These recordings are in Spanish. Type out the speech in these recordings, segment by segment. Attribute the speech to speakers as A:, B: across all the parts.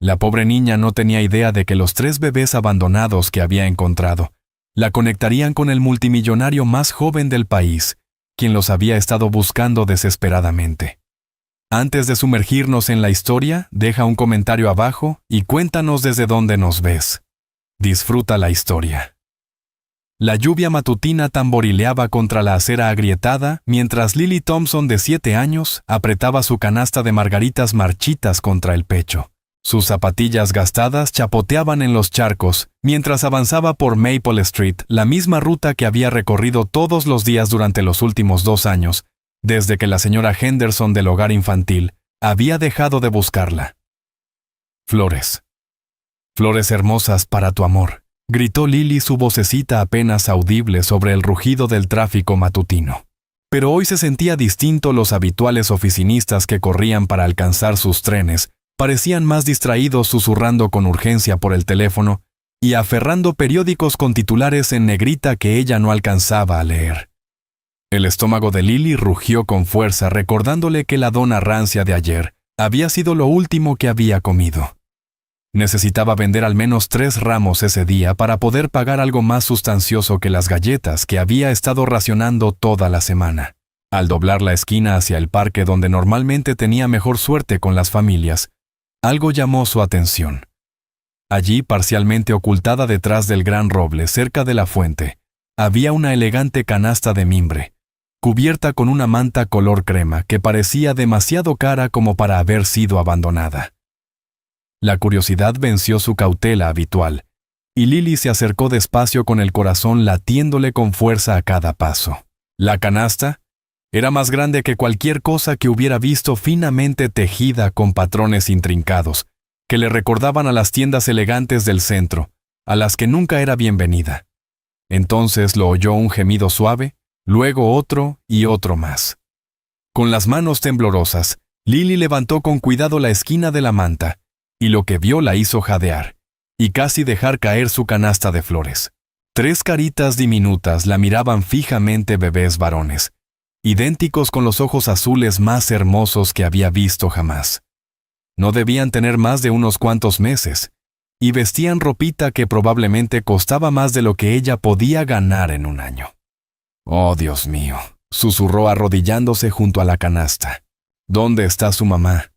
A: La pobre niña no tenía idea de que los 3 bebés abandonados que había encontrado la conectarían con el multimillonario más joven del país, quien los había estado buscando desesperadamente. Antes de sumergirnos en la historia, deja un comentario abajo y cuéntanos desde dónde nos ves. Disfruta la historia. La lluvia matutina tamborileaba contra la acera agrietada mientras Lily Thompson, de 7 años, apretaba su canasta de margaritas marchitas contra el pecho. Sus zapatillas gastadas chapoteaban en los charcos mientras avanzaba por Maple Street, la misma ruta que había recorrido todos los días durante los últimos 2 años, desde que la señora Henderson del hogar infantil había dejado de buscarla. Flores. Flores hermosas para tu amor, gritó Lily, su vocecita apenas audible sobre el rugido del tráfico matutino. Pero hoy se sentía distinto. Los habituales oficinistas que corrían para alcanzar sus trenes parecían más distraídos susurrando con urgencia por el teléfono y aferrando periódicos con titulares en negrita que ella no alcanzaba a leer. El estómago de Lily rugió con fuerza, recordándole que la dona rancia de ayer había sido lo último que había comido. Necesitaba vender al menos 3 ramos ese día para poder pagar algo más sustancioso que las galletas que había estado racionando toda la semana. Al doblar la esquina hacia el parque donde normalmente tenía mejor suerte con las familias, algo llamó su atención. Allí, parcialmente ocultada detrás del gran roble cerca de la fuente, había una elegante canasta de mimbre, cubierta con una manta color crema que parecía demasiado cara como para haber sido abandonada. La curiosidad venció su cautela habitual, y Lily se acercó despacio con el corazón latiéndole con fuerza a cada paso. La canasta era más grande que cualquier cosa que hubiera visto, finamente tejida con patrones intrincados, que le recordaban a las tiendas elegantes del centro, a las que nunca era bienvenida. Entonces lo oyó un gemido suave, luego otro y otro más. Con las manos temblorosas, Lily levantó con cuidado la esquina de la manta, y lo que vio la hizo jadear, y casi dejar caer su canasta de flores. 3 caritas diminutas la miraban fijamente, bebés varones, idénticos con los ojos azules más hermosos que había visto jamás. No debían tener más de unos cuantos meses, y vestían ropita que probablemente costaba más de lo que ella podía ganar en un año. «Oh, Dios mío», susurró arrodillándose junto a la canasta. «¿Dónde está su mamá?»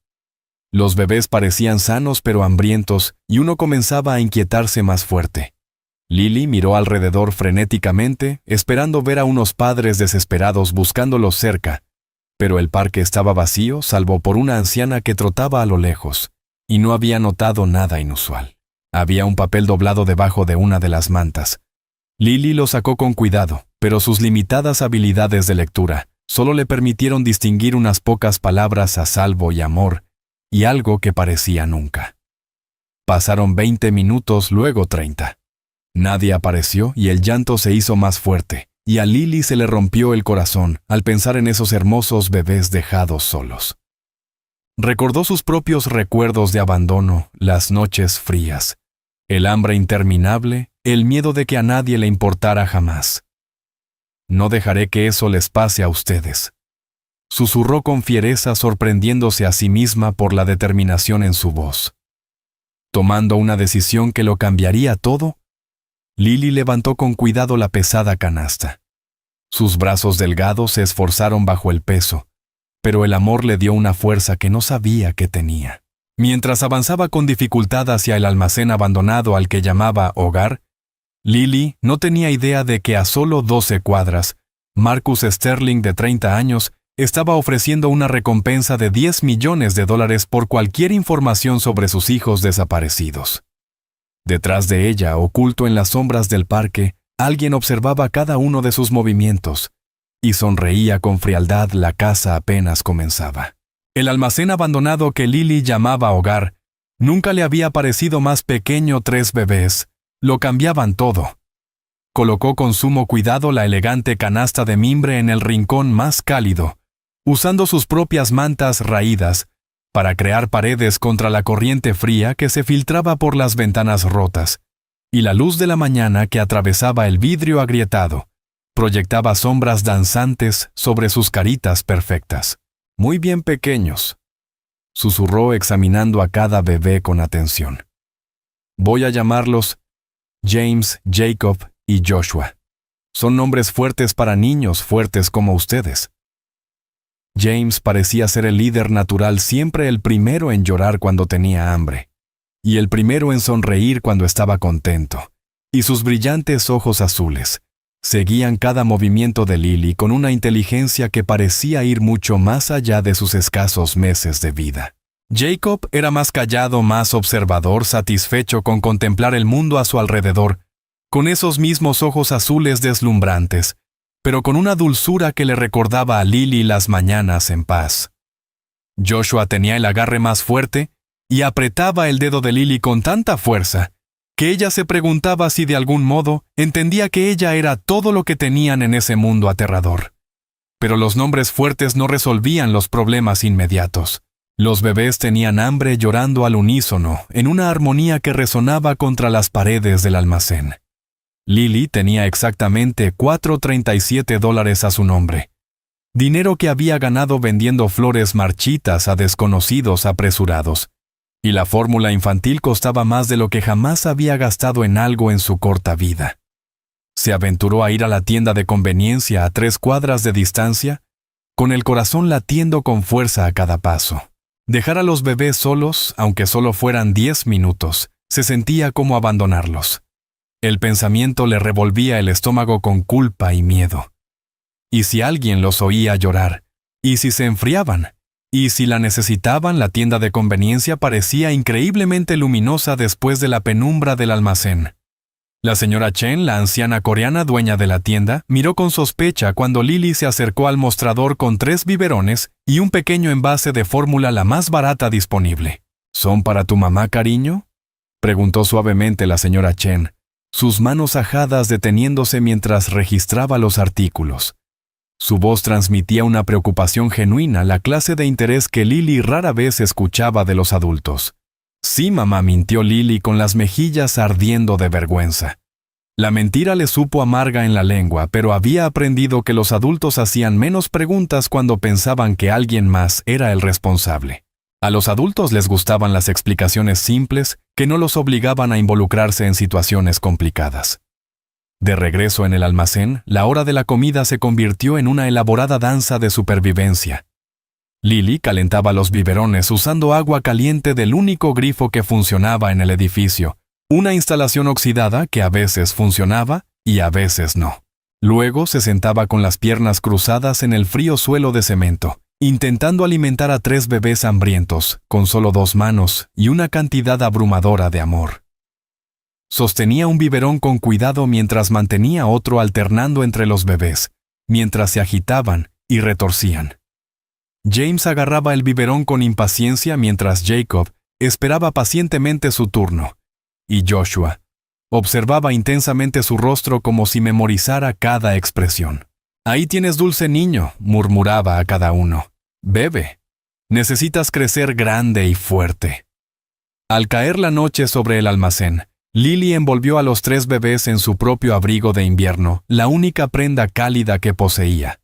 A: Los bebés parecían sanos pero hambrientos, y uno comenzaba a inquietarse más fuerte. Lily miró alrededor frenéticamente, esperando ver a unos padres desesperados buscándolos cerca, pero el parque estaba vacío, salvo por una anciana que trotaba a lo lejos, y no había notado nada inusual. Había un papel doblado debajo de una de las mantas. Lily lo sacó con cuidado, pero sus limitadas habilidades de lectura solo le permitieron distinguir unas pocas palabras: a salvo y amor, y algo que parecía nunca. Pasaron 20 minutos, luego 30. Nadie apareció y el llanto se hizo más fuerte, y a Lily se le rompió el corazón al pensar en esos hermosos bebés dejados solos. Recordó sus propios recuerdos de abandono, las noches frías, el hambre interminable, el miedo de que a nadie le importara jamás. «No dejaré que eso les pase a ustedes», susurró con fiereza, sorprendiéndose a sí misma por la determinación en su voz. Tomando una decisión que lo cambiaría todo, Lily levantó con cuidado la pesada canasta. Sus brazos delgados se esforzaron bajo el peso, pero el amor le dio una fuerza que no sabía que tenía. Mientras avanzaba con dificultad hacia el almacén abandonado al que llamaba hogar, Lily no tenía idea de que a solo 12 cuadras, Marcus Sterling, de 30 años, estaba ofreciendo una recompensa de $10 millones por cualquier información sobre sus hijos desaparecidos. Detrás de ella, oculto en las sombras del parque, alguien observaba cada uno de sus movimientos y sonreía con frialdad. La casa apenas comenzaba. El almacén abandonado que Lily llamaba hogar nunca le había parecido más pequeño. 3 bebés lo cambiaban todo. Colocó con sumo cuidado la elegante canasta de mimbre en el rincón más cálido, usando sus propias mantas raídas para crear paredes contra la corriente fría que se filtraba por las ventanas rotas, y la luz de la mañana que atravesaba el vidrio agrietado proyectaba sombras danzantes sobre sus caritas perfectas. Muy bien pequeños. susurró examinando a cada bebé con atención. Voy a llamarlos James, Jacob y Joshua. Son nombres fuertes para niños fuertes como ustedes. James parecía ser el líder natural, siempre el primero en llorar cuando tenía hambre, y el primero en sonreír cuando estaba contento, y sus brillantes ojos azules seguían cada movimiento de Lily con una inteligencia que parecía ir mucho más allá de sus escasos meses de vida. Jacob era más callado, más observador, satisfecho con contemplar el mundo a su alrededor, con esos mismos ojos azules deslumbrantes, pero con una dulzura que le recordaba a Lily las mañanas en paz. Joshua tenía el agarre más fuerte y apretaba el dedo de Lily con tanta fuerza que ella se preguntaba si de algún modo entendía que ella era todo lo que tenían en ese mundo aterrador. Pero los nombres fuertes no resolvían los problemas inmediatos. Los bebés tenían hambre llorando al unísono, en una armonía que resonaba contra las paredes del almacén. Lily tenía exactamente $4.37 a su nombre, dinero que había ganado vendiendo flores marchitas a desconocidos apresurados, y la fórmula infantil costaba más de lo que jamás había gastado en algo en su corta vida. Se aventuró a ir a la tienda de conveniencia a 3 cuadras de distancia, con el corazón latiendo con fuerza a cada paso. Dejar a los bebés solos, aunque solo fueran 10 minutos, se sentía como abandonarlos. El pensamiento le revolvía el estómago con culpa y miedo. ¿Y si alguien los oía llorar? ¿Y si se enfriaban? ¿Y si la necesitaban? La tienda de conveniencia parecía increíblemente luminosa después de la penumbra del almacén. La señora Chen, la anciana coreana dueña de la tienda, miró con sospecha cuando Lily se acercó al mostrador con 3 biberones y un pequeño envase de fórmula la más barata disponible. ¿Son para tu mamá, cariño?, preguntó suavemente la señora Chen, sus manos ajadas deteniéndose mientras registraba los artículos. Su voz transmitía una preocupación genuina, la clase de interés que Lily rara vez escuchaba de los adultos. Sí, mamá, mintió Lily con las mejillas ardiendo de vergüenza. La mentira le supo amarga en la lengua, pero había aprendido que los adultos hacían menos preguntas cuando pensaban que alguien más era el responsable. A los adultos les gustaban las explicaciones simples que no los obligaban a involucrarse en situaciones complicadas. De regreso en el almacén, la hora de la comida se convirtió en una elaborada danza de supervivencia. Lily calentaba los biberones usando agua caliente del único grifo que funcionaba en el edificio, una instalación oxidada que a veces funcionaba y a veces no. Luego se sentaba con las piernas cruzadas en el frío suelo de cemento, intentando alimentar a 3 bebés hambrientos, con solo 2 manos y una cantidad abrumadora de amor. Sostenía un biberón con cuidado mientras mantenía otro alternando entre los bebés, mientras se agitaban y retorcían. James agarraba el biberón con impaciencia mientras Jacob esperaba pacientemente su turno, y Joshua observaba intensamente su rostro como si memorizara cada expresión. «Ahí tienes dulce niño», murmuraba a cada uno. «Bebe. Necesitas crecer grande y fuerte». Al caer la noche sobre el almacén, Lily envolvió a los 3 bebés en su propio abrigo de invierno, la única prenda cálida que poseía.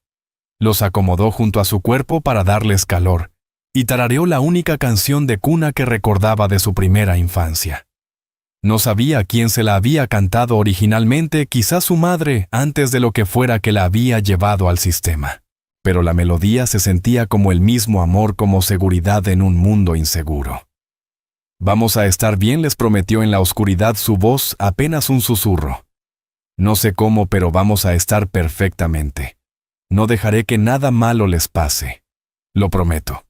A: Los acomodó junto a su cuerpo para darles calor, y tarareó la única canción de cuna que recordaba de su primera infancia. No sabía quién se la había cantado originalmente, quizás su madre, antes de lo que fuera que la había llevado al sistema. Pero la melodía se sentía como el mismo amor, como seguridad en un mundo inseguro. «Vamos a estar bien», les prometió en la oscuridad, su voz apenas un susurro. «No sé cómo, pero vamos a estar perfectamente. No dejaré que nada malo les pase. Lo prometo».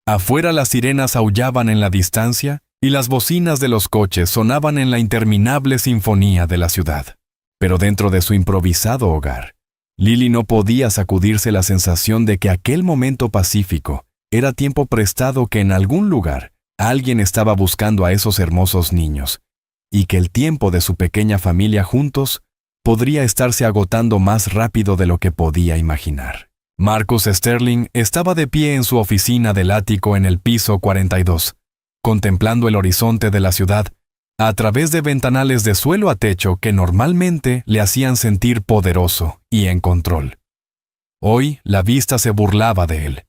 A: Afuera las sirenas aullaban en la distancia y las bocinas de los coches sonaban en la interminable sinfonía de la ciudad. Pero dentro de su improvisado hogar, Lily no podía sacudirse la sensación de que aquel momento pacífico era tiempo prestado, que en algún lugar alguien estaba buscando a esos hermosos niños, y que el tiempo de su pequeña familia juntos podría estarse agotando más rápido de lo que podía imaginar. Marcus Sterling estaba de pie en su oficina del ático en el piso 42, contemplando el horizonte de la ciudad a través de ventanales de suelo a techo que normalmente le hacían sentir poderoso y en control. Hoy la vista se burlaba de él.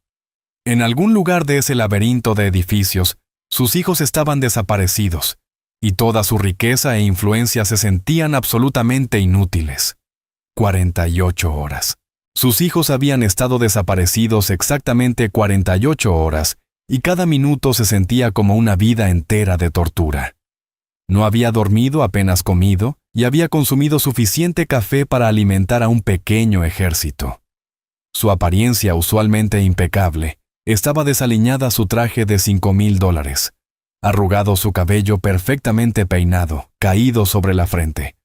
A: En algún lugar de ese laberinto de edificios, sus hijos estaban desaparecidos, y toda su riqueza e influencia se sentían absolutamente inútiles. 48 horas. Sus hijos habían estado desaparecidos exactamente 48 horas, y cada minuto se sentía como una vida entera de tortura. No había dormido, apenas comido, y había consumido suficiente café para alimentar a un pequeño ejército. Su apariencia, usualmente impecable, estaba desaliñada su traje de $5,000, arrugado su cabello perfectamente peinado, caído sobre la frente,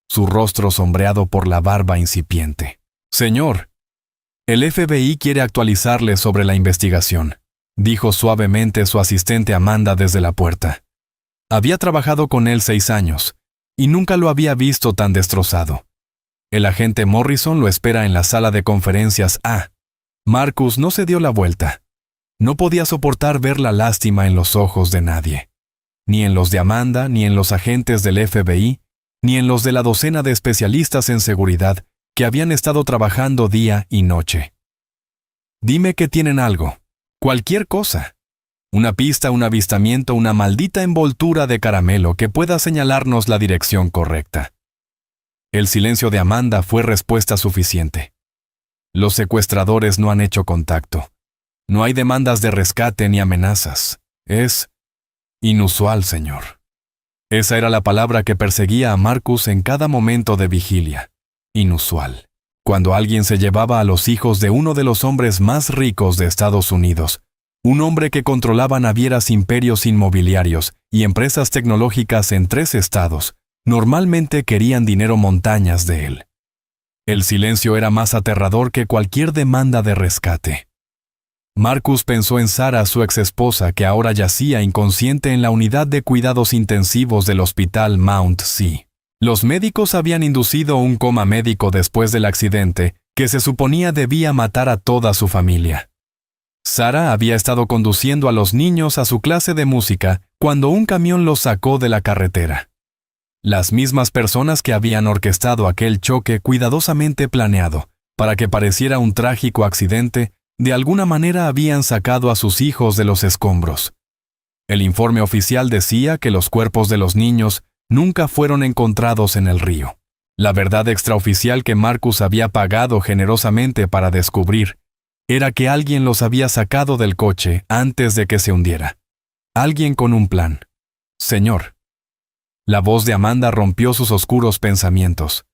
A: su rostro sombreado por la barba incipiente. «Señor, el FBI quiere actualizarle sobre la investigación», dijo suavemente su asistente Amanda desde la puerta. Había trabajado con él 6 años, y nunca lo había visto tan destrozado. El agente Morrison lo espera en la sala de conferencias A. Marcus no se dio la vuelta. No podía soportar ver la lástima en los ojos de nadie. Ni en los de Amanda, ni en los agentes del FBI, ni en los de la docena de especialistas en seguridad que habían estado trabajando día y noche. «Dime que tienen algo. Cualquier cosa. Una pista, un avistamiento, una maldita envoltura de caramelo que pueda señalarnos la dirección correcta». El silencio de Amanda fue respuesta suficiente. Los secuestradores no han hecho contacto. No hay demandas de rescate ni amenazas. Es inusual, señor. Esa era la palabra que perseguía a Marcus en cada momento de vigilia. Inusual. Cuando alguien se llevaba a los hijos de uno de los hombres más ricos de Estados Unidos, un hombre que controlaba navieras imperios inmobiliarios y empresas tecnológicas en 3 estados, normalmente querían dinero montañas de él. El silencio era más aterrador que cualquier demanda de rescate. Marcus pensó en Sarah, su exesposa, que ahora yacía inconsciente en la unidad de cuidados intensivos del hospital Mount C. Los médicos habían inducido un coma médico después del accidente que se suponía debía matar a toda su familia. Sarah había estado conduciendo a los niños a su clase de música cuando un camión los sacó de la carretera. Las mismas personas que habían orquestado aquel choque cuidadosamente planeado para que pareciera un trágico accidente, de alguna manera habían sacado a sus hijos de los escombros. El informe oficial decía que los cuerpos de los niños nunca fueron encontrados en el río. La verdad extraoficial que Marcus había pagado generosamente para descubrir era que alguien los había sacado del coche antes de que se hundiera. Alguien con un plan. «Señor». La voz de Amanda rompió sus oscuros pensamientos.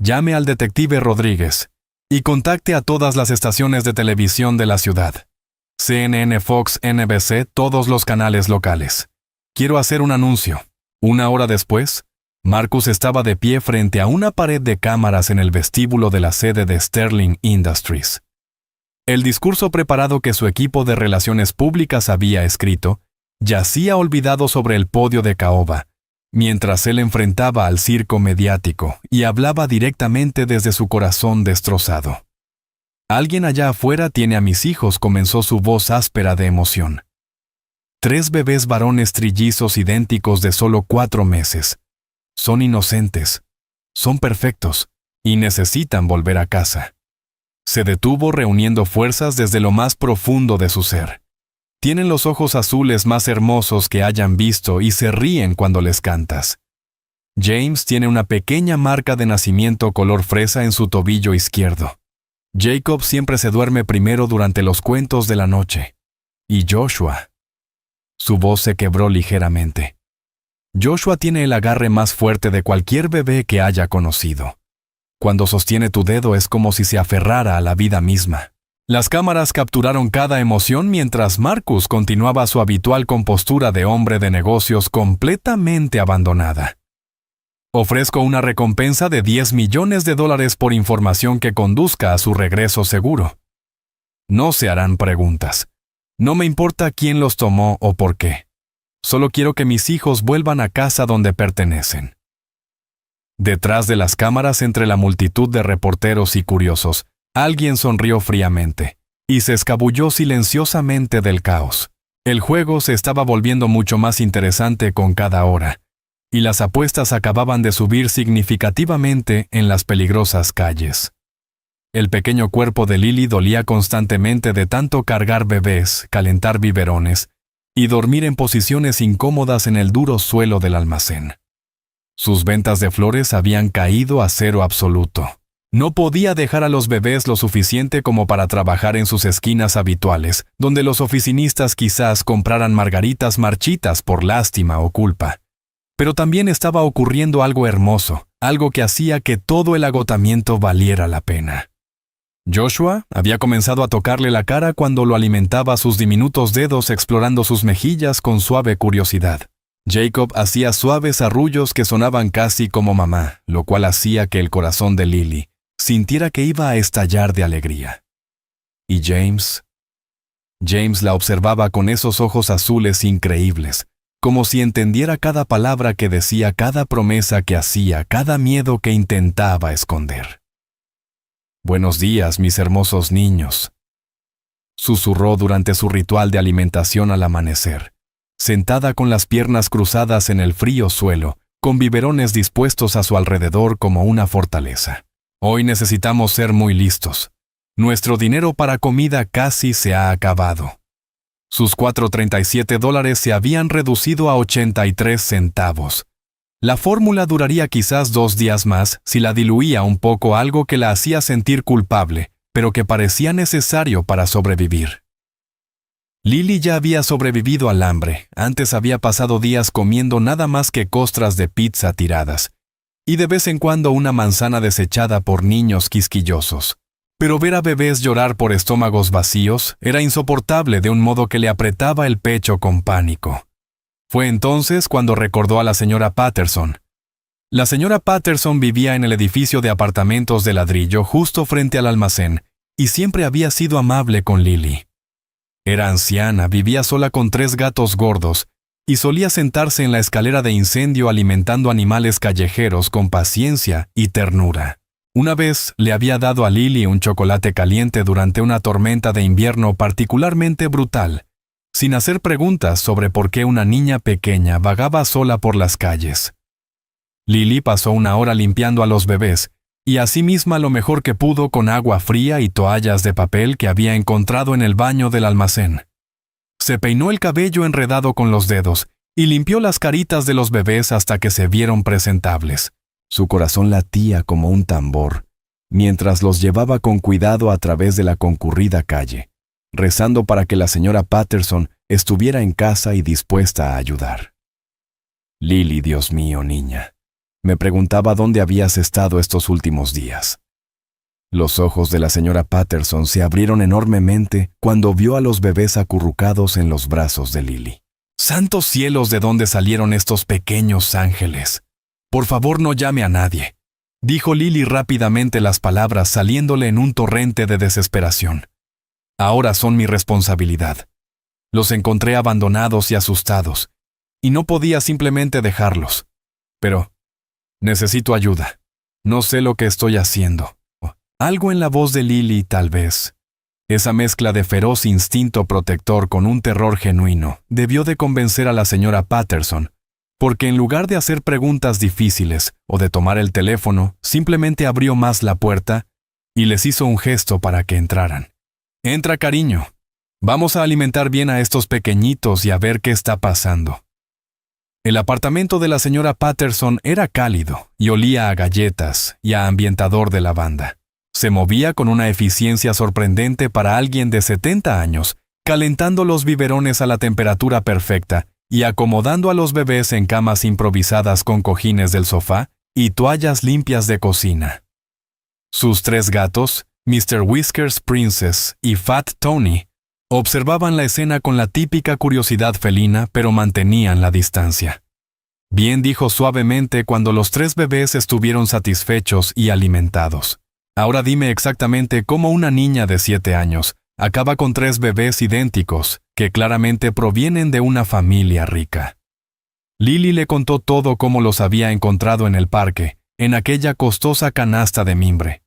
A: «Llame al detective Rodríguez y contacte a todas las estaciones de televisión de la ciudad. CNN, Fox, NBC, todos los canales locales. Quiero hacer un anuncio». 1 hora después, Marcus estaba de pie frente a una pared de cámaras en el vestíbulo de la sede de Sterling Industries. El discurso preparado que su equipo de relaciones públicas había escrito yacía olvidado sobre el podio de caoba, mientras él enfrentaba al circo mediático y hablaba directamente desde su corazón destrozado. «Alguien allá afuera tiene a mis hijos», comenzó su voz áspera de emoción. 3 bebés varones trillizos idénticos de solo 4 meses. Son inocentes, son perfectos, y necesitan volver a casa. Se detuvo reuniendo fuerzas desde lo más profundo de su ser. Tienen los ojos azules más hermosos que hayan visto y se ríen cuando les cantas. James tiene una pequeña marca de nacimiento color fresa en su tobillo izquierdo. Jacob siempre se duerme primero durante los cuentos de la noche. Y Joshua. Su voz se quebró ligeramente. Joshua tiene el agarre más fuerte de cualquier bebé que haya conocido. Cuando sostiene tu dedo es como si se aferrara a la vida misma. Las cámaras capturaron cada emoción mientras Marcus continuaba su habitual compostura de hombre de negocios completamente abandonada. «Ofrezco una recompensa de $10 millones por información que conduzca a su regreso seguro. No se harán preguntas. No me importa quién los tomó o por qué. Solo quiero que mis hijos vuelvan a casa donde pertenecen». Detrás de las cámaras, entre la multitud de reporteros y curiosos, alguien sonrió fríamente y se escabulló silenciosamente del caos. El juego se estaba volviendo mucho más interesante con cada hora, y las apuestas acababan de subir significativamente en las peligrosas calles. El pequeño cuerpo de Lily dolía constantemente de tanto cargar bebés, calentar biberones y dormir en posiciones incómodas en el duro suelo del almacén. Sus ventas de flores habían caído a cero absoluto. No podía dejar a los bebés lo suficiente como para trabajar en sus esquinas habituales, donde los oficinistas quizás compraran margaritas marchitas por lástima o culpa. Pero también estaba ocurriendo algo hermoso, algo que hacía que todo el agotamiento valiera la pena. Joshua había comenzado a tocarle la cara cuando lo alimentaba sus diminutos dedos explorando sus mejillas con suave curiosidad. Jacob hacía suaves arrullos que sonaban casi como mamá, lo cual hacía que el corazón de Lily sintiera que iba a estallar de alegría. ¿Y James? James la observaba con esos ojos azules increíbles, como si entendiera cada palabra que decía, cada promesa que hacía, cada miedo que intentaba esconder. «Buenos días, mis hermosos niños», susurró durante su ritual de alimentación al amanecer, sentada con las piernas cruzadas en el frío suelo, con biberones dispuestos a su alrededor como una fortaleza. «Hoy necesitamos ser muy listos. Nuestro dinero para comida casi se ha acabado». Sus $4.37 se habían reducido a 83 centavos. La fórmula duraría quizás 2 días más si la diluía un poco, algo que la hacía sentir culpable, pero que parecía necesario para sobrevivir. Lily ya había sobrevivido al hambre. Antes había pasado días comiendo nada más que costras de pizza tiradas, y de vez en cuando una manzana desechada por niños quisquillosos. Pero ver a bebés llorar por estómagos vacíos era insoportable de un modo que le apretaba el pecho con pánico. Fue entonces cuando recordó a la señora Patterson. La señora Patterson vivía en el edificio de apartamentos de ladrillo justo frente al almacén, y siempre había sido amable con Lily. Era anciana, vivía sola con 3 gatos gordos, y solía sentarse en la escalera de incendio alimentando animales callejeros con paciencia y ternura. Una vez le había dado a Lily un chocolate caliente durante una tormenta de invierno particularmente brutal, sin hacer preguntas sobre por qué una niña pequeña vagaba sola por las calles. Lily pasó 1 hora limpiando a los bebés, y a sí misma lo mejor que pudo con agua fría y toallas de papel que había encontrado en el baño del almacén. Se peinó el cabello enredado con los dedos y limpió las caritas de los bebés hasta que se vieron presentables. Su corazón latía como un tambor, mientras los llevaba con cuidado a través de la concurrida calle, rezando para que la señora Patterson estuviera en casa y dispuesta a ayudar. «Lily, Dios mío, niña», me preguntaba dónde habías estado estos últimos días. Los ojos de la señora Patterson se abrieron enormemente cuando vio a los bebés acurrucados en los brazos de Lily. «¡Santos cielos, de dónde salieron estos pequeños ángeles! Por favor, no llame a nadie», dijo Lily rápidamente, las palabras saliéndole en un torrente de desesperación. «Ahora son mi responsabilidad. Los encontré abandonados y asustados, y no podía simplemente dejarlos. Pero necesito ayuda. No sé lo que estoy haciendo». Algo en la voz de Lily, tal vez. Esa mezcla de feroz instinto protector con un terror genuino debió de convencer a la señora Patterson, porque en lugar de hacer preguntas difíciles o de tomar el teléfono, simplemente abrió más la puerta y les hizo un gesto para que entraran. «Entra, cariño. Vamos a alimentar bien a estos pequeñitos y a ver qué está pasando». El apartamento de la señora Patterson era cálido y olía a galletas y a ambientador de lavanda. Se movía con una eficiencia sorprendente para alguien de 70 años, calentando los biberones a la temperatura perfecta y acomodando a los bebés en camas improvisadas con cojines del sofá y toallas limpias de cocina. Sus 3 gatos, Mr. Whiskers Princess y Fat Tony, observaban la escena con la típica curiosidad felina, pero mantenían la distancia. «Bien», dijo suavemente cuando los 3 bebés estuvieron satisfechos y alimentados. «Ahora dime exactamente cómo una niña de 7 años acaba con 3 bebés idénticos que claramente provienen de una familia rica». Lily le contó todo, cómo los había encontrado en el parque, en aquella costosa canasta de mimbre.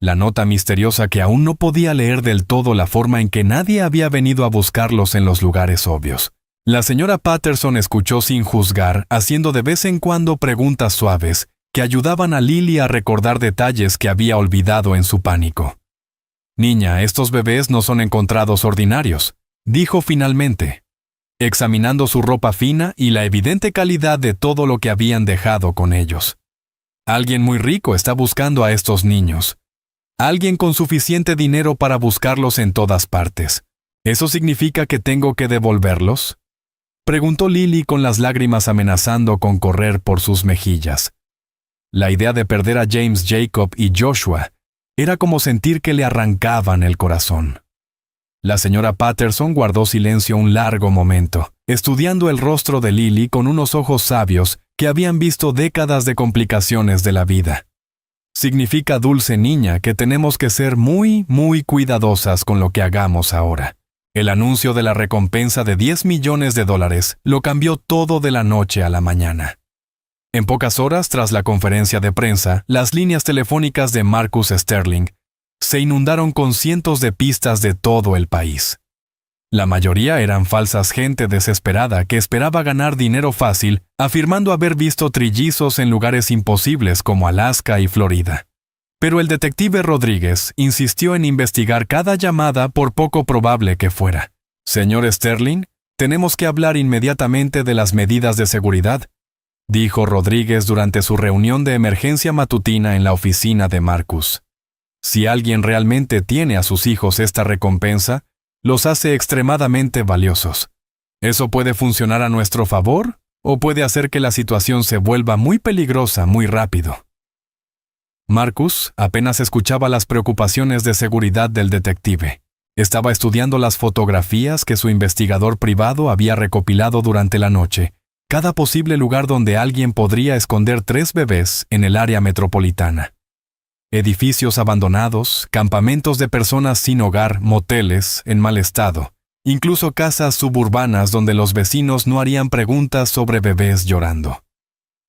A: La nota misteriosa que aún no podía leer del todo la forma en que nadie había venido a buscarlos en los lugares obvios. La señora Patterson escuchó sin juzgar, haciendo de vez en cuando preguntas suaves que ayudaban a Lily a recordar detalles que había olvidado en su pánico. Niña, estos bebés no son encontrados ordinarios, dijo finalmente, examinando su ropa fina y la evidente calidad de todo lo que habían dejado con ellos. Alguien muy rico está buscando a estos niños. Alguien con suficiente dinero para buscarlos en todas partes. ¿Eso significa que tengo que devolverlos?, preguntó Lily con las lágrimas amenazando con correr por sus mejillas. La idea de perder a James, Jacob y Joshua era como sentir que le arrancaban el corazón. La señora Patterson guardó silencio un largo momento, estudiando el rostro de Lily con unos ojos sabios que habían visto décadas de complicaciones de la vida. Significa, dulce niña, que tenemos que ser muy, muy cuidadosas con lo que hagamos ahora. El anuncio de la recompensa de $10 millones lo cambió todo de la noche a la mañana. En pocas horas tras la conferencia de prensa, las líneas telefónicas de Marcus Sterling se inundaron con cientos de pistas de todo el país. La mayoría eran falsas, gente desesperada que esperaba ganar dinero fácil, afirmando haber visto trillizos en lugares imposibles como Alaska y Florida. Pero el detective Rodríguez insistió en investigar cada llamada por poco probable que fuera. «Señor Sterling, tenemos que hablar inmediatamente de las medidas de seguridad», dijo Rodríguez durante su reunión de emergencia matutina en la oficina de Marcus. «Si alguien realmente tiene a sus hijos esta recompensa, los hace extremadamente valiosos. Eso puede funcionar a nuestro favor o puede hacer que la situación se vuelva muy peligrosa muy rápido». Marcus apenas escuchaba las preocupaciones de seguridad del detective. Estaba estudiando las fotografías que su investigador privado había recopilado durante la noche, cada posible lugar donde alguien podría esconder 3 bebés en el área metropolitana. Edificios abandonados, campamentos de personas sin hogar, moteles en mal estado, incluso casas suburbanas donde los vecinos no harían preguntas sobre bebés llorando.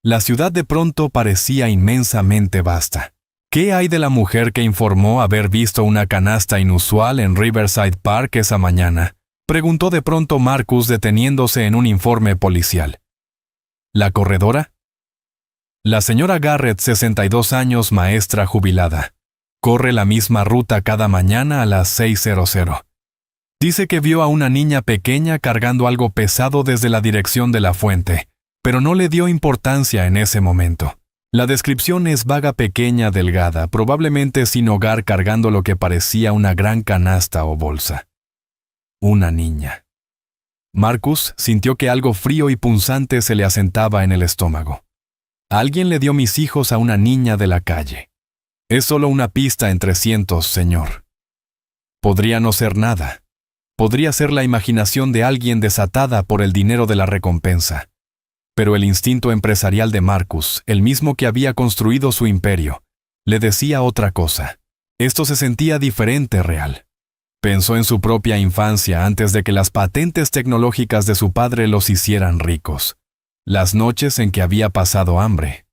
A: La ciudad de pronto parecía inmensamente vasta. ¿Qué hay de la mujer que informó haber visto una canasta inusual en Riverside Park esa mañana?, preguntó de pronto Marcus deteniéndose en un informe policial. ¿La corredora? La señora Garrett, 62 años, maestra jubilada. Corre la misma ruta cada mañana a las 6:00. Dice que vio a una niña pequeña cargando algo pesado desde la dirección de la fuente, pero no le dio importancia en ese momento. La descripción es vaga, pequeña, delgada, probablemente sin hogar, cargando lo que parecía una gran canasta o bolsa. Una niña. Marcus sintió que algo frío y punzante se le asentaba en el estómago. Alguien le dio mis hijos a una niña de la calle. Es solo una pista entre cientos, señor. Podría no ser nada. Podría ser la imaginación de alguien desatada por el dinero de la recompensa. Pero el instinto empresarial de Marcus, el mismo que había construido su imperio, le decía otra cosa. Esto se sentía diferente, real. Pensó en su propia infancia antes de que las patentes tecnológicas de su padre los hicieran ricos. Las noches en que había pasado hambre.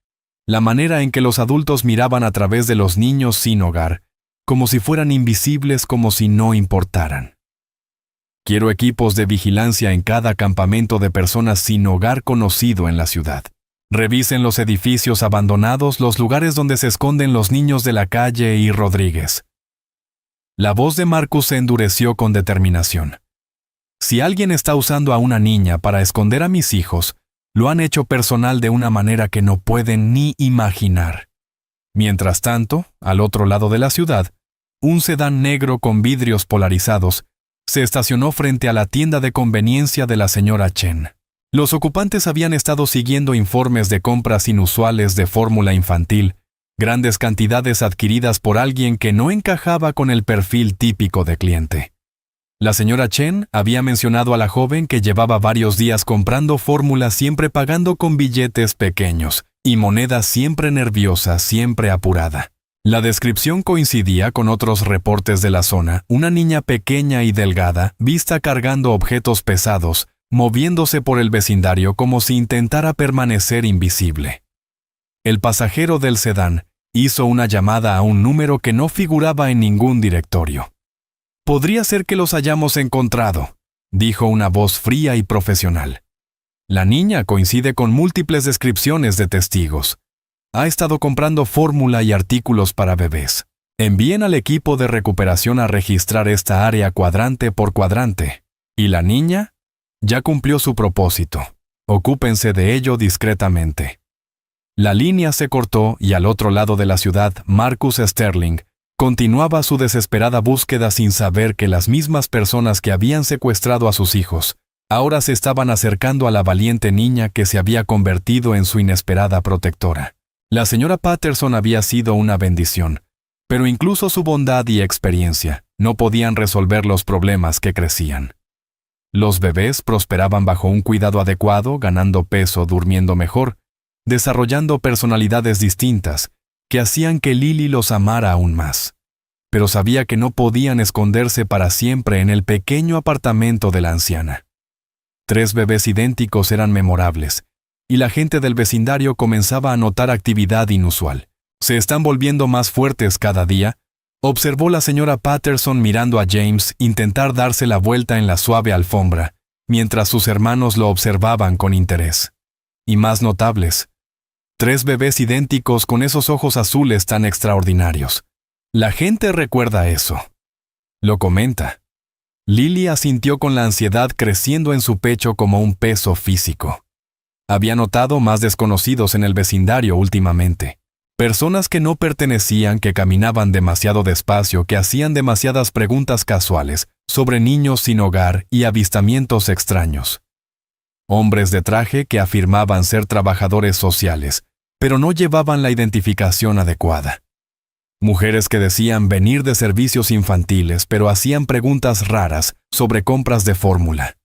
A: La manera en que los adultos miraban a través de los niños sin hogar, como si fueran invisibles, como si no importaran. Quiero equipos de vigilancia en cada campamento de personas sin hogar conocido en la ciudad. Revisen los edificios abandonados, los lugares donde se esconden los niños de la calle y Rodríguez. La voz de Marcus se endureció con determinación. Si alguien está usando a una niña para esconder a mis hijos, lo han hecho personal de una manera que no pueden ni imaginar. Mientras tanto, al otro lado de la ciudad, un sedán negro con vidrios polarizados se estacionó frente a la tienda de conveniencia de la señora Chen. Los ocupantes habían estado siguiendo informes de compras inusuales de fórmula infantil, grandes cantidades adquiridas por alguien que no encajaba con el perfil típico de cliente. La señora Chen había mencionado a la joven que llevaba varios días comprando fórmula, siempre pagando con billetes pequeños, y moneda siempre nerviosa, siempre apurada. La descripción coincidía con otros reportes de la zona, una niña pequeña y delgada, vista cargando objetos pesados, moviéndose por el vecindario como si intentara permanecer invisible. El pasajero del sedán hizo una llamada a un número que no figuraba en ningún directorio. «Podría ser que los hayamos encontrado», dijo una voz fría y profesional. La niña coincide con múltiples descripciones de testigos. Ha estado comprando fórmula y artículos para bebés. Envíen al equipo de recuperación a registrar esta área cuadrante por cuadrante. ¿Y la niña? Ya cumplió su propósito. Ocúpense de ello discretamente. La línea se cortó y al otro lado de la ciudad, Marcus Sterling continuaba su desesperada búsqueda sin saber que las mismas personas que habían secuestrado a sus hijos ahora se estaban acercando a la valiente niña que se había convertido en su inesperada protectora. La señora Patterson había sido una bendición, pero incluso su bondad y experiencia no podían resolver los problemas que crecían. Los bebés prosperaban bajo un cuidado adecuado, ganando peso, durmiendo mejor, desarrollando personalidades distintas que hacían que Lily los amara aún más. Pero sabía que no podían esconderse para siempre en el pequeño apartamento de la anciana. 3 bebés idénticos eran memorables, y la gente del vecindario comenzaba a notar actividad inusual. «Se están volviendo más fuertes cada día», observó la señora Patterson mirando a James intentar darse la vuelta en la suave alfombra, mientras sus hermanos lo observaban con interés. Y más notables, 3 bebés idénticos con esos ojos azules tan extraordinarios. La gente recuerda eso. Lo comenta. Lily asintió con la ansiedad creciendo en su pecho como un peso físico. Había notado más desconocidos en el vecindario últimamente. Personas que no pertenecían, que caminaban demasiado despacio, que hacían demasiadas preguntas casuales sobre niños sin hogar y avistamientos extraños. Hombres de traje que afirmaban ser trabajadores sociales, pero no llevaban la identificación adecuada. Mujeres que decían venir de servicios infantiles, pero hacían preguntas raras sobre compras de fórmula.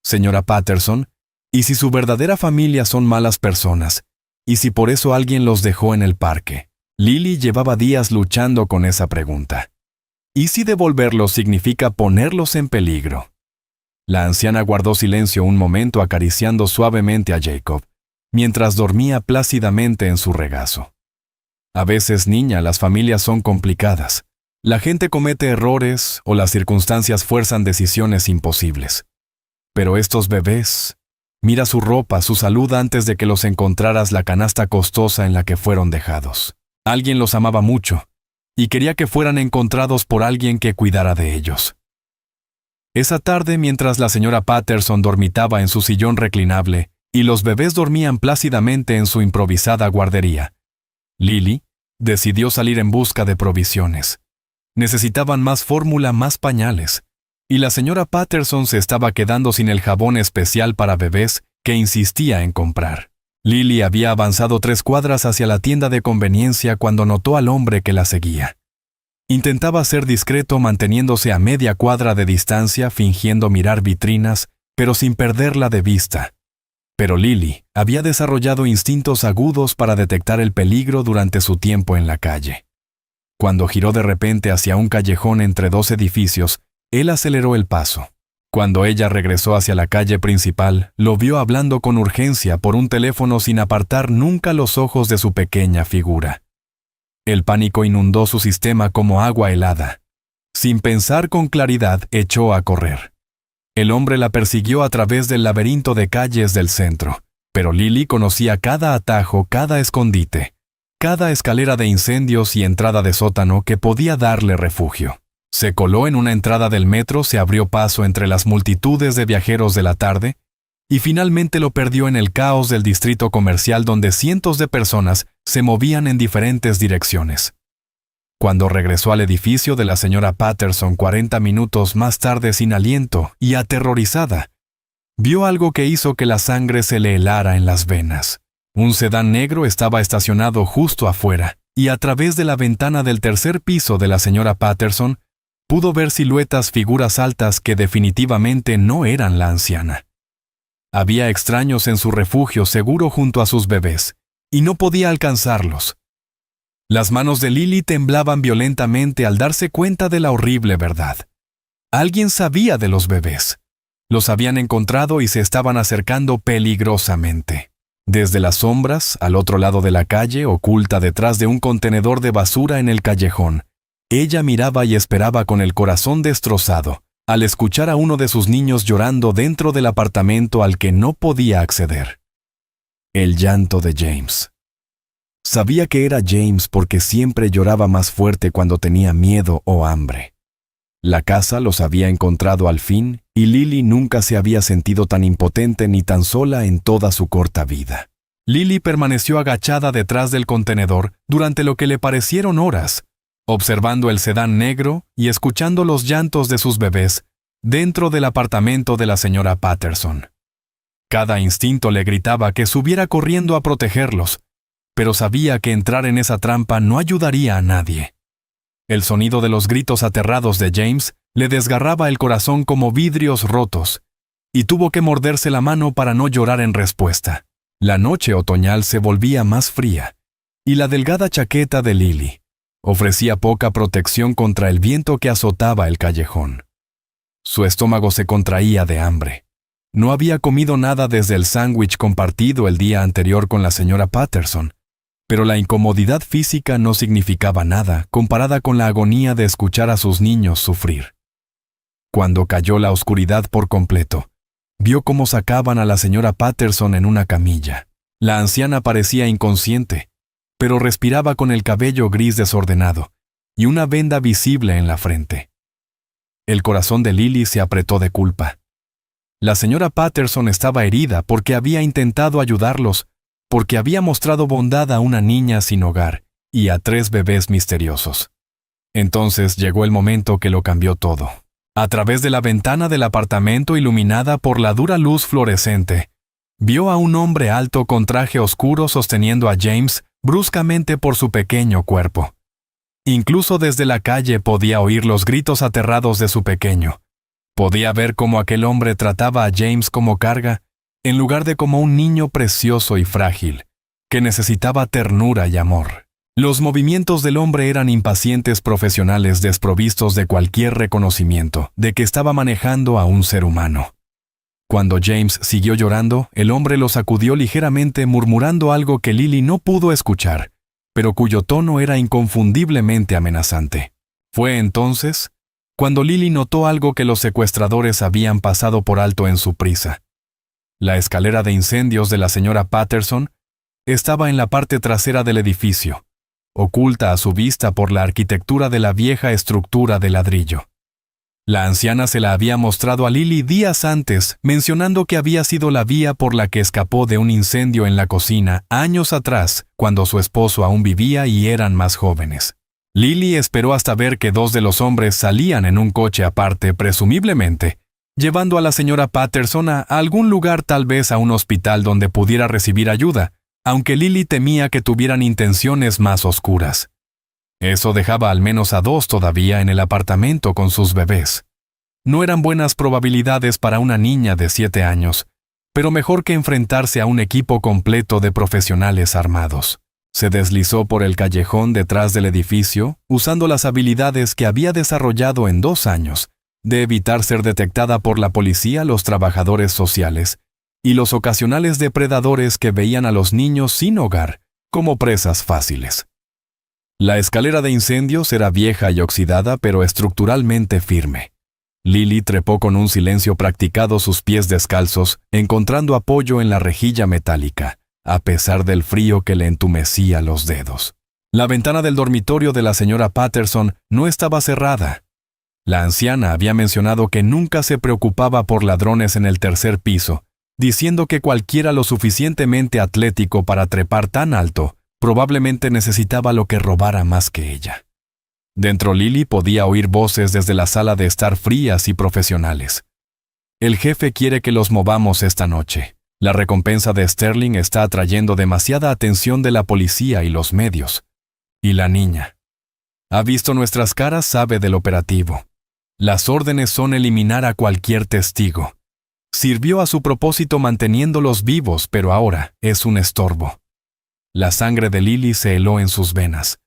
A: Señora Patterson, ¿y si su verdadera familia son malas personas? ¿Y si por eso alguien los dejó en el parque? Lily llevaba días luchando con esa pregunta. ¿Y si devolverlos significa ponerlos en peligro? La anciana guardó silencio un momento acariciando suavemente a Jacob, mientras dormía plácidamente en su regazo. A veces, niña, las familias son complicadas. La gente comete errores o las circunstancias fuerzan decisiones imposibles. Pero estos bebés, mira su ropa, su salud antes de que los encontraras la canasta costosa en la que fueron dejados. Alguien los amaba mucho y quería que fueran encontrados por alguien que cuidara de ellos. Esa tarde, mientras la señora Patterson dormitaba en su sillón reclinable y los bebés dormían plácidamente en su improvisada guardería, Lily decidió salir en busca de provisiones. Necesitaban más fórmula, más pañales, y la señora Patterson se estaba quedando sin el jabón especial para bebés que insistía en comprar. Lily había avanzado 3 cuadras hacia la tienda de conveniencia cuando notó al hombre que la seguía. Intentaba ser discreto manteniéndose a media cuadra de distancia, fingiendo mirar vitrinas, pero sin perderla de vista. Pero Lily había desarrollado instintos agudos para detectar el peligro durante su tiempo en la calle. Cuando giró de repente hacia un callejón entre 2 edificios, él aceleró el paso. Cuando ella regresó hacia la calle principal, lo vio hablando con urgencia por un teléfono sin apartar nunca los ojos de su pequeña figura. El pánico inundó su sistema como agua helada. Sin pensar con claridad, echó a correr. El hombre la persiguió a través del laberinto de calles del centro, pero Lily conocía cada atajo, cada escondite, cada escalera de incendios y entrada de sótano que podía darle refugio. Se coló en una entrada del metro, se abrió paso entre las multitudes de viajeros de la tarde y finalmente lo perdió en el caos del distrito comercial donde cientos de personas se movían en diferentes direcciones. Cuando regresó al edificio de la señora Patterson 40 minutos más tarde sin aliento y aterrorizada, vio algo que hizo que la sangre se le helara en las venas. Un sedán negro estaba estacionado justo afuera, y a través de la ventana del 3er piso de la señora Patterson, pudo ver siluetas, figuras altas que definitivamente no eran la anciana. Había extraños en su refugio seguro junto a sus bebés, y no podía alcanzarlos. Las manos de Lily temblaban violentamente al darse cuenta de la horrible verdad. Alguien sabía de los bebés. Los habían encontrado y se estaban acercando peligrosamente. Desde las sombras, al otro lado de la calle, oculta detrás de un contenedor de basura en el callejón, ella miraba y esperaba con el corazón destrozado, al escuchar a uno de sus niños llorando dentro del apartamento al que no podía acceder. El llanto de James. Sabía que era James porque siempre lloraba más fuerte cuando tenía miedo o hambre. La casa los había encontrado al fin y Lily nunca se había sentido tan impotente ni tan sola en toda su corta vida. Lily permaneció agachada detrás del contenedor durante lo que le parecieron horas, observando el sedán negro y escuchando los llantos de sus bebés dentro del apartamento de la señora Patterson. Cada instinto le gritaba que subiera corriendo a protegerlos, pero sabía que entrar en esa trampa no ayudaría a nadie. El sonido de los gritos aterrados de James le desgarraba el corazón como vidrios rotos, y tuvo que morderse la mano para no llorar en respuesta. La noche otoñal se volvía más fría, y la delgada chaqueta de Lily ofrecía poca protección contra el viento que azotaba el callejón. Su estómago se contraía de hambre. No había comido nada desde el sándwich compartido el día anterior con la señora Patterson, pero la incomodidad física no significaba nada comparada con la agonía de escuchar a sus niños sufrir. Cuando cayó la oscuridad por completo, vio cómo sacaban a la señora Patterson en una camilla. La anciana parecía inconsciente, pero respiraba con el cabello gris desordenado y una venda visible en la frente. El corazón de Lily se apretó de culpa. La señora Patterson estaba herida porque había intentado ayudarlos, porque había mostrado bondad a una niña sin hogar y a 3 bebés misteriosos. Entonces llegó el momento que lo cambió todo. A través de la ventana del apartamento iluminada por la dura luz fluorescente, vio a un hombre alto con traje oscuro sosteniendo a James bruscamente por su pequeño cuerpo. Incluso desde la calle podía oír los gritos aterrados de su pequeño. Podía ver cómo aquel hombre trataba a James como carga, en lugar de como un niño precioso y frágil, que necesitaba ternura y amor. Los movimientos del hombre eran impacientes profesionales desprovistos de cualquier reconocimiento de que estaba manejando a un ser humano. Cuando James siguió llorando, el hombre lo sacudió ligeramente murmurando algo que Lily no pudo escuchar, pero cuyo tono era inconfundiblemente amenazante. Fue entonces cuando Lily notó algo que los secuestradores habían pasado por alto en su prisa. La escalera de incendios de la señora Patterson estaba en la parte trasera del edificio, oculta a su vista por la arquitectura de la vieja estructura de ladrillo. La anciana se la había mostrado a Lily días antes, mencionando que había sido la vía por la que escapó de un incendio en la cocina años atrás, cuando su esposo aún vivía y eran más jóvenes. Lily esperó hasta ver que 2 de los hombres salían en un coche aparte, presumiblemente, llevando a la señora Patterson a algún lugar, tal vez a un hospital donde pudiera recibir ayuda, aunque Lily temía que tuvieran intenciones más oscuras. Eso dejaba al menos a 2 todavía en el apartamento con sus bebés. No eran buenas probabilidades para una niña de 7 años, pero mejor que enfrentarse a un equipo completo de profesionales armados. Se deslizó por el callejón detrás del edificio, usando las habilidades que había desarrollado en 2 años, de evitar ser detectada por la policía, los trabajadores sociales y los ocasionales depredadores que veían a los niños sin hogar como presas fáciles. La escalera de incendios era vieja y oxidada, pero estructuralmente firme. Lily trepó con un silencio practicado sus pies descalzos, encontrando apoyo en la rejilla metálica, a pesar del frío que le entumecía los dedos. La ventana del dormitorio de la señora Patterson no estaba cerrada. La anciana había mencionado que nunca se preocupaba por ladrones en el 3er piso, diciendo que cualquiera lo suficientemente atlético para trepar tan alto probablemente necesitaba lo que robara más que ella. Dentro Lily podía oír voces desde la sala de estar frías y profesionales. El jefe quiere que los movamos esta noche. La recompensa de Sterling está atrayendo demasiada atención de la policía y los medios. Y la niña. Ha visto nuestras caras, sabe del operativo. Las órdenes son eliminar a cualquier testigo. Sirvió a su propósito manteniéndolos vivos, pero ahora es un estorbo. La sangre de Lily se heló en sus venas.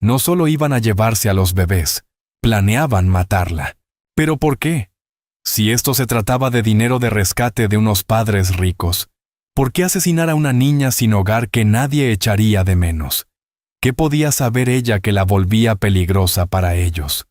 A: No solo iban a llevarse a los bebés, planeaban matarla. ¿Pero por qué? Si esto se trataba de dinero de rescate de unos padres ricos, ¿por qué asesinar a una niña sin hogar que nadie echaría de menos? ¿Qué podía saber ella que la volvía peligrosa para ellos?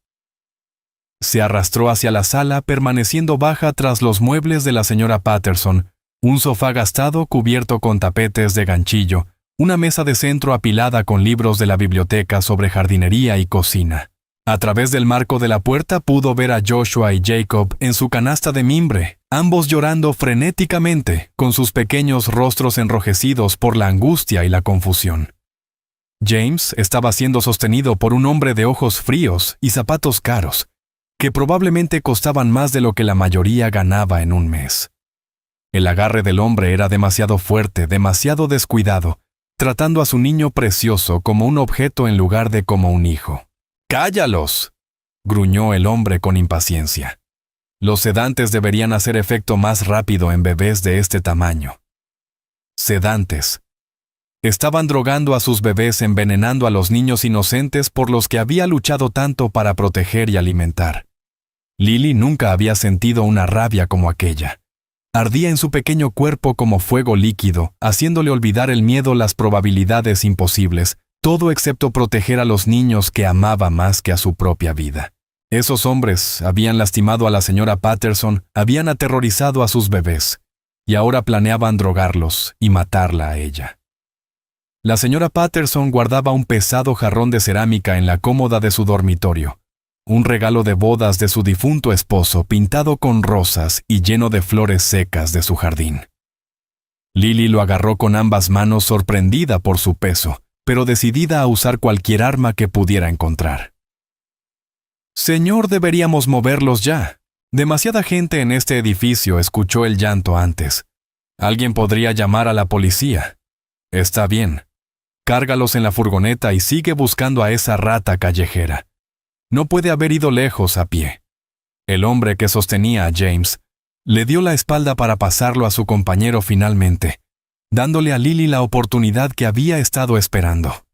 A: Se arrastró hacia la sala, permaneciendo baja tras los muebles de la señora Patterson, un sofá gastado cubierto con tapetes de ganchillo, una mesa de centro apilada con libros de la biblioteca sobre jardinería y cocina. A través del marco de la puerta pudo ver a Joshua y Jacob en su canasta de mimbre, ambos llorando frenéticamente, con sus pequeños rostros enrojecidos por la angustia y la confusión. James estaba siendo sostenido por un hombre de ojos fríos y zapatos caros, que probablemente costaban más de lo que la mayoría ganaba en un mes. El agarre del hombre era demasiado fuerte, demasiado descuidado, tratando a su niño precioso como un objeto en lugar de como un hijo. ¡Cállalos!, gruñó el hombre con impaciencia. Los sedantes deberían hacer efecto más rápido en bebés de este tamaño. Sedantes. Estaban drogando a sus bebés, envenenando a los niños inocentes por los que había luchado tanto para proteger y alimentar. Lily nunca había sentido una rabia como aquella. Ardía en su pequeño cuerpo como fuego líquido, haciéndole olvidar el miedo, las probabilidades imposibles, todo excepto proteger a los niños que amaba más que a su propia vida. Esos hombres habían lastimado a la señora Patterson, habían aterrorizado a sus bebés, y ahora planeaban drogarlos y matarla a ella. La señora Patterson guardaba un pesado jarrón de cerámica en la cómoda de su dormitorio, un regalo de bodas de su difunto esposo pintado con rosas y lleno de flores secas de su jardín. Lily lo agarró con ambas manos, sorprendida por su peso, pero decidida a usar cualquier arma que pudiera encontrar. «Señor, deberíamos moverlos ya. Demasiada gente en este edificio escuchó el llanto antes. Alguien podría llamar a la policía. Está bien. Cárgalos en la furgoneta y sigue buscando a esa rata callejera. No puede haber ido lejos a pie». El hombre que sostenía a James le dio la espalda para pasarlo a su compañero finalmente, dándole a Lily la oportunidad que había estado esperando.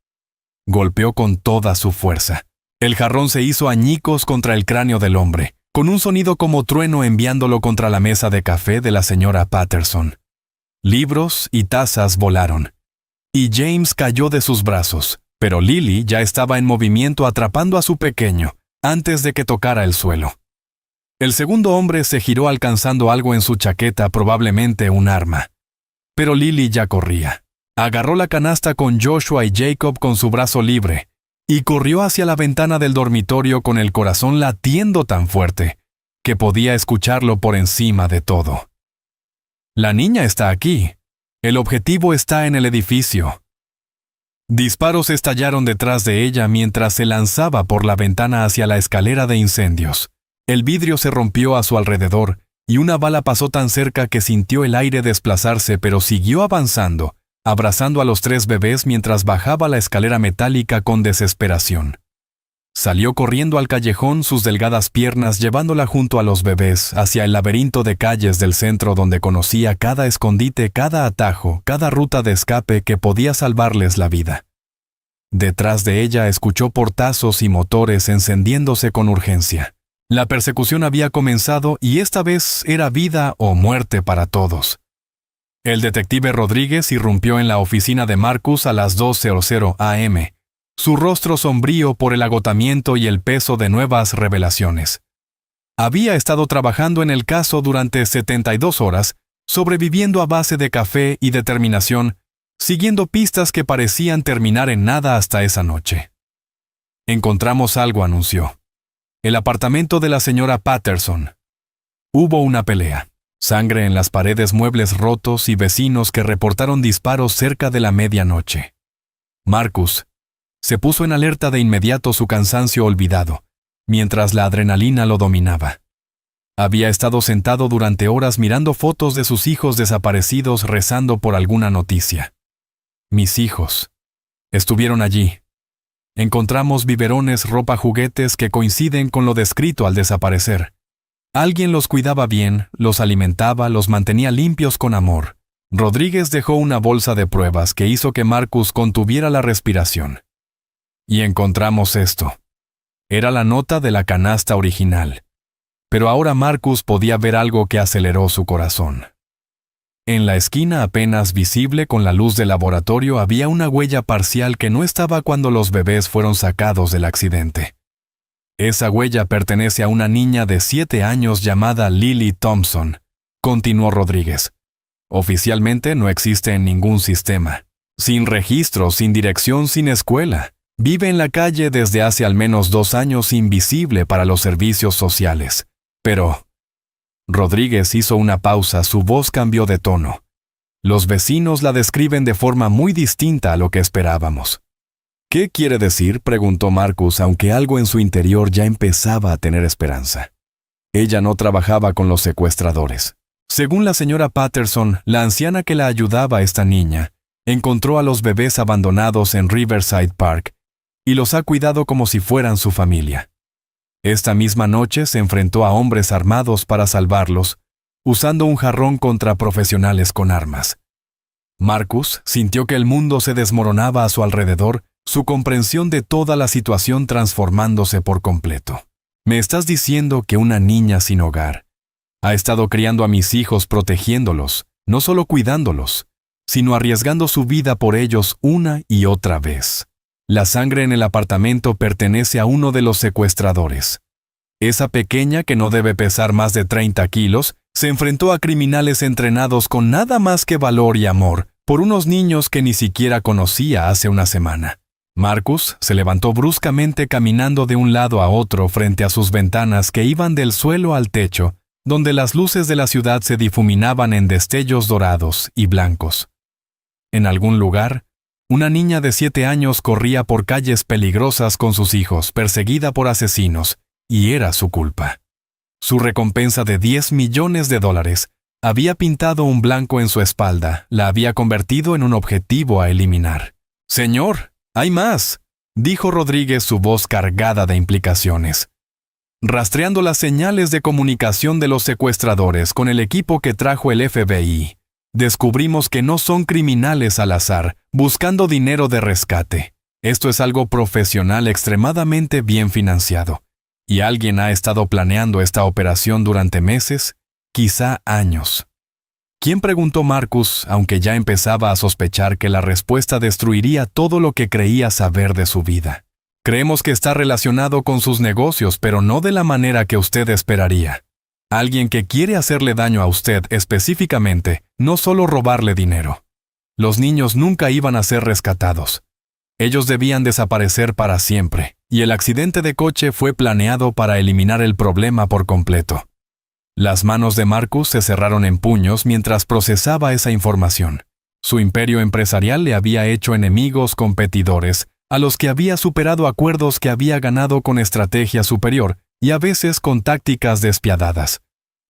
A: Golpeó con toda su fuerza. El jarrón se hizo añicos contra el cráneo del hombre, con un sonido como trueno enviándolo contra la mesa de café de la señora Patterson. Libros y tazas volaron, y James cayó de sus brazos, pero Lily ya estaba en movimiento atrapando a su pequeño, antes de que tocara el suelo. El segundo hombre se giró alcanzando algo en su chaqueta, probablemente un arma. Pero Lily ya corría. Agarró la canasta con Joshua y Jacob con su brazo libre y corrió hacia la ventana del dormitorio con el corazón latiendo tan fuerte que podía escucharlo por encima de todo. La niña está aquí. El objetivo está en el edificio. Disparos estallaron detrás de ella mientras se lanzaba por la ventana hacia la escalera de incendios. El vidrio se rompió a su alrededor y una bala pasó tan cerca que sintió el aire desplazarse, pero siguió avanzando, abrazando a los 3 bebés mientras bajaba la escalera metálica con desesperación. Salió corriendo al callejón, sus delgadas piernas llevándola junto a los bebés hacia el laberinto de calles del centro donde conocía cada escondite, cada atajo, cada ruta de escape que podía salvarles la vida. Detrás de ella escuchó portazos y motores encendiéndose con urgencia. La persecución había comenzado y esta vez era vida o muerte para todos. El detective Rodríguez irrumpió en la oficina de Marcus a las 2:00 a.m., su rostro sombrío por el agotamiento y el peso de nuevas revelaciones. Había estado trabajando en el caso durante 72 horas, sobreviviendo a base de café y determinación, siguiendo pistas que parecían terminar en nada hasta esa noche. «Encontramos algo», anunció. «El apartamento de la señora Patterson». Hubo una pelea. Sangre en las paredes, muebles rotos y vecinos que reportaron disparos cerca de la medianoche. Marcus se puso en alerta de inmediato, su cansancio olvidado, mientras la adrenalina lo dominaba. Había estado sentado durante horas mirando fotos de sus hijos desaparecidos, rezando por alguna noticia. Mis hijos estuvieron allí. Encontramos biberones, ropa, juguetes que coinciden con lo descrito al desaparecer. Alguien los cuidaba bien, los alimentaba, los mantenía limpios con amor. Rodríguez dejó una bolsa de pruebas que hizo que Marcus contuviera la respiración. Y encontramos esto. Era la nota de la canasta original. Pero ahora Marcus podía ver algo que aceleró su corazón. En la esquina apenas visible con la luz del laboratorio había una huella parcial que no estaba cuando los bebés fueron sacados del accidente. Esa huella pertenece a una niña de 7 años llamada Lily Thompson, continuó Rodríguez. Oficialmente no existe en ningún sistema. Sin registro, sin dirección, sin escuela. Vive en la calle desde hace al menos 2 años, invisible para los servicios sociales. Pero... Rodríguez hizo una pausa, su voz cambió de tono. Los vecinos la describen de forma muy distinta a lo que esperábamos. ¿Qué quiere decir?, preguntó Marcus, aunque algo en su interior ya empezaba a tener esperanza. Ella no trabajaba con los secuestradores. Según la señora Patterson, la anciana que la ayudaba a esta niña, encontró a los bebés abandonados en Riverside Park y los ha cuidado como si fueran su familia. Esta misma noche se enfrentó a hombres armados para salvarlos, usando un jarrón contra profesionales con armas. Marcus sintió que el mundo se desmoronaba a su alrededor, su comprensión de toda la situación transformándose por completo. ¿Me estás diciendo que una niña sin hogar ha estado criando a mis hijos, protegiéndolos, no solo cuidándolos, sino arriesgando su vida por ellos una y otra vez? La sangre en el apartamento pertenece a uno de los secuestradores. Esa pequeña, que no debe pesar más de 30 kilos, se enfrentó a criminales entrenados con nada más que valor y amor por unos niños que ni siquiera conocía hace una semana. Marcus se levantó bruscamente, caminando de un lado a otro frente a sus ventanas que iban del suelo al techo, donde las luces de la ciudad se difuminaban en destellos dorados y blancos. En algún lugar, una niña de 7 años corría por calles peligrosas con sus hijos, perseguida por asesinos, y era su culpa. Su recompensa de $10 millones había pintado un blanco en su espalda, la había convertido en un objetivo a eliminar. «Señor, hay más», dijo Rodríguez, su voz cargada de implicaciones. Rastreando las señales de comunicación de los secuestradores con el equipo que trajo el FBI, descubrimos que no son criminales al azar, buscando dinero de rescate. Esto es algo profesional extremadamente bien financiado. Y alguien ha estado planeando esta operación durante meses, quizá años. ¿Quién?, preguntó Marcus, aunque ya empezaba a sospechar que la respuesta destruiría todo lo que creía saber de su vida. Creemos que está relacionado con sus negocios, pero no de la manera que usted esperaría. Alguien que quiere hacerle daño a usted específicamente, no solo robarle dinero. Los niños nunca iban a ser rescatados. Ellos debían desaparecer para siempre, y el accidente de coche fue planeado para eliminar el problema por completo. Las manos de Marcus se cerraron en puños mientras procesaba esa información. Su imperio empresarial le había hecho enemigos competidores, a los que había superado acuerdos que había ganado con estrategia superior y a veces con tácticas despiadadas.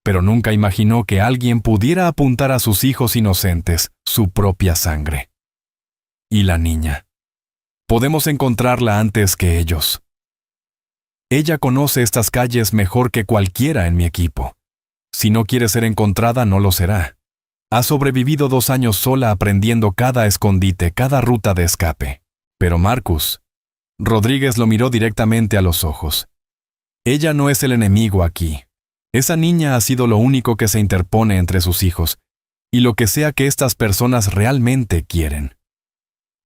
A: Pero nunca imaginó que alguien pudiera apuntar a sus hijos inocentes, su propia sangre. Y la niña. Podemos encontrarla antes que ellos. Ella conoce estas calles mejor que cualquiera en mi equipo. Si no quiere ser encontrada, no lo será. Ha sobrevivido 2 años sola, aprendiendo cada escondite, cada ruta de escape. Pero Marcus... Rodríguez lo miró directamente a los ojos. Ella no es el enemigo aquí. Esa niña ha sido lo único que se interpone entre sus hijos, y lo que sea que estas personas realmente quieren.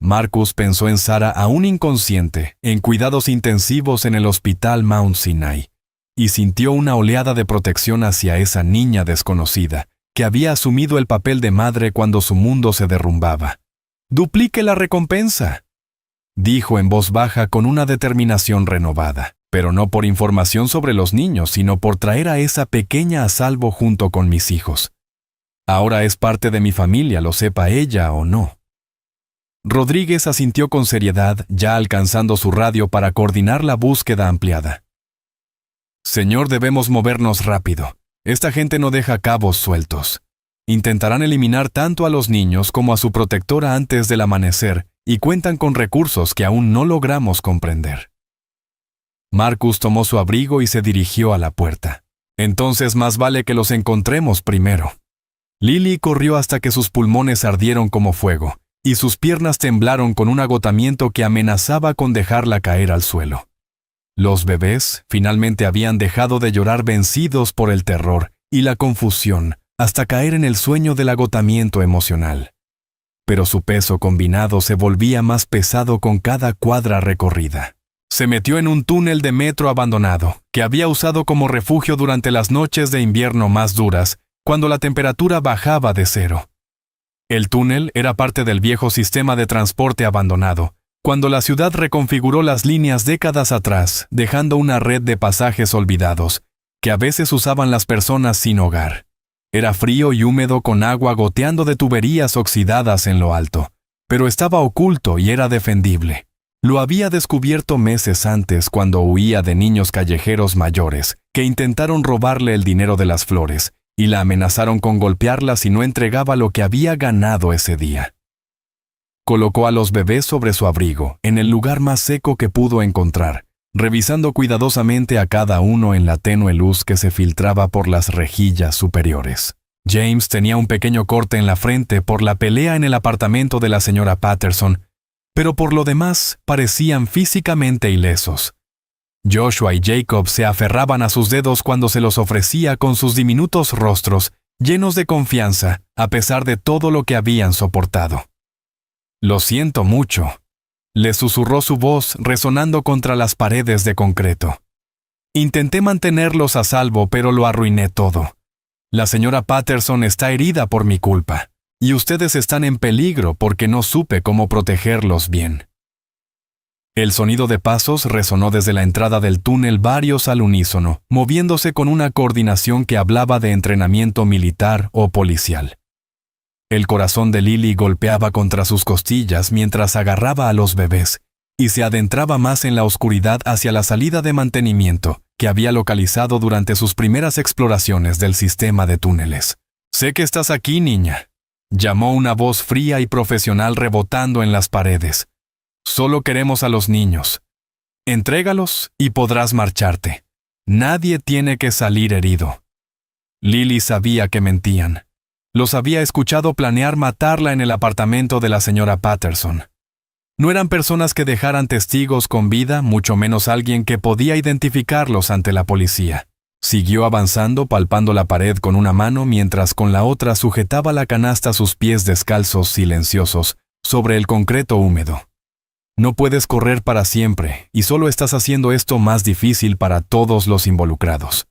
A: Marcus pensó en Sarah, aún inconsciente, en cuidados intensivos en el hospital Mount Sinai, y sintió una oleada de protección hacia esa niña desconocida, que había asumido el papel de madre cuando su mundo se derrumbaba. «Duplique la recompensa», dijo en voz baja con una determinación renovada, pero no por información sobre los niños, sino por traer a esa pequeña a salvo junto con mis hijos. Ahora es parte de mi familia, lo sepa ella o no. Rodríguez asintió con seriedad, ya alcanzando su radio para coordinar la búsqueda ampliada. «Señor, debemos movernos rápido. Esta gente no deja cabos sueltos. Intentarán eliminar tanto a los niños como a su protectora antes del amanecer y cuentan con recursos que aún no logramos comprender». Marcus tomó su abrigo y se dirigió a la puerta. «Entonces más vale que los encontremos primero». Lily corrió hasta que sus pulmones ardieron como fuego, y sus piernas temblaron con un agotamiento que amenazaba con dejarla caer al suelo. Los bebés finalmente habían dejado de llorar, vencidos por el terror y la confusión, hasta caer en el sueño del agotamiento emocional. Pero su peso combinado se volvía más pesado con cada cuadra recorrida. Se metió en un túnel de metro abandonado, que había usado como refugio durante las noches de invierno más duras, cuando la temperatura bajaba de 0. El túnel era parte del viejo sistema de transporte abandonado, cuando la ciudad reconfiguró las líneas décadas atrás, dejando una red de pasajes olvidados, que a veces usaban las personas sin hogar. Era frío y húmedo con agua goteando de tuberías oxidadas en lo alto, pero estaba oculto y era defendible. Lo había descubierto meses antes cuando huía de niños callejeros mayores que intentaron robarle el dinero de las flores y la amenazaron con golpearla si no entregaba lo que había ganado ese día. Colocó a los bebés sobre su abrigo, en el lugar más seco que pudo encontrar, revisando cuidadosamente a cada uno en la tenue luz que se filtraba por las rejillas superiores. James tenía un pequeño corte en la frente por la pelea en el apartamento de la señora Patterson, pero por lo demás parecían físicamente ilesos. Joshua y Jacob se aferraban a sus dedos cuando se los ofrecía con sus diminutos rostros, llenos de confianza, a pesar de todo lo que habían soportado. «Lo siento mucho», le susurró su voz resonando contra las paredes de concreto. «Intenté mantenerlos a salvo, pero lo arruiné todo. La señora Patterson está herida por mi culpa, y ustedes están en peligro porque no supe cómo protegerlos bien». El sonido de pasos resonó desde la entrada del túnel, varios al unísono, moviéndose con una coordinación que hablaba de entrenamiento militar o policial. El corazón de Lily golpeaba contra sus costillas mientras agarraba a los bebés y se adentraba más en la oscuridad hacia la salida de mantenimiento que había localizado durante sus primeras exploraciones del sistema de túneles. «Sé que estás aquí, niña», llamó una voz fría y profesional rebotando en las paredes. «Solo queremos a los niños. Entrégalos y podrás marcharte. Nadie tiene que salir herido». Lily sabía que mentían. Los había escuchado planear matarla en el apartamento de la señora Patterson. No eran personas que dejaran testigos con vida, mucho menos alguien que podía identificarlos ante la policía. Siguió avanzando, palpando la pared con una mano mientras con la otra sujetaba la canasta a sus pies descalzos silenciosos sobre el concreto húmedo. No puedes correr para siempre, y solo estás haciendo esto más difícil para todos los involucrados.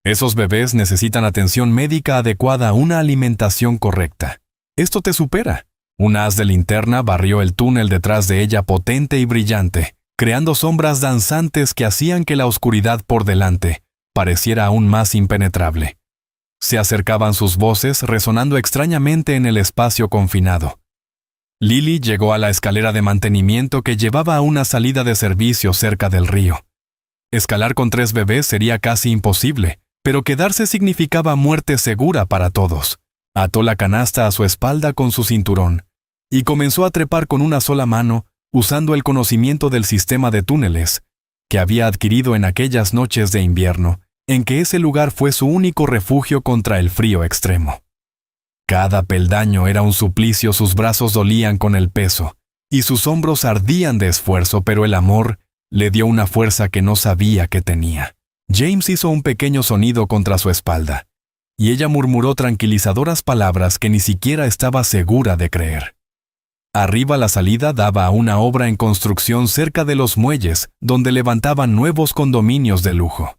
A: Esos bebés necesitan atención médica adecuada, una alimentación correcta. Esto te supera. Un haz de linterna barrió el túnel detrás de ella potente y brillante, creando sombras danzantes que hacían que la oscuridad por delante pareciera aún más impenetrable. Se acercaban sus voces resonando extrañamente en el espacio confinado. Lily llegó a la escalera de mantenimiento que llevaba a una salida de servicio cerca del río. Escalar con 3 bebés sería casi imposible, pero quedarse significaba muerte segura para todos. Ató la canasta a su espalda con su cinturón y comenzó a trepar con una sola mano, usando el conocimiento del sistema de túneles que había adquirido en aquellas noches de invierno, en que ese lugar fue su único refugio contra el frío extremo. Cada peldaño era un suplicio, sus brazos dolían con el peso, y sus hombros ardían de esfuerzo, pero el amor le dio una fuerza que no sabía que tenía. James hizo un pequeño sonido contra su espalda, y ella murmuró tranquilizadoras palabras que ni siquiera estaba segura de creer. Arriba la salida daba a una obra en construcción cerca de los muelles, donde levantaban nuevos condominios de lujo.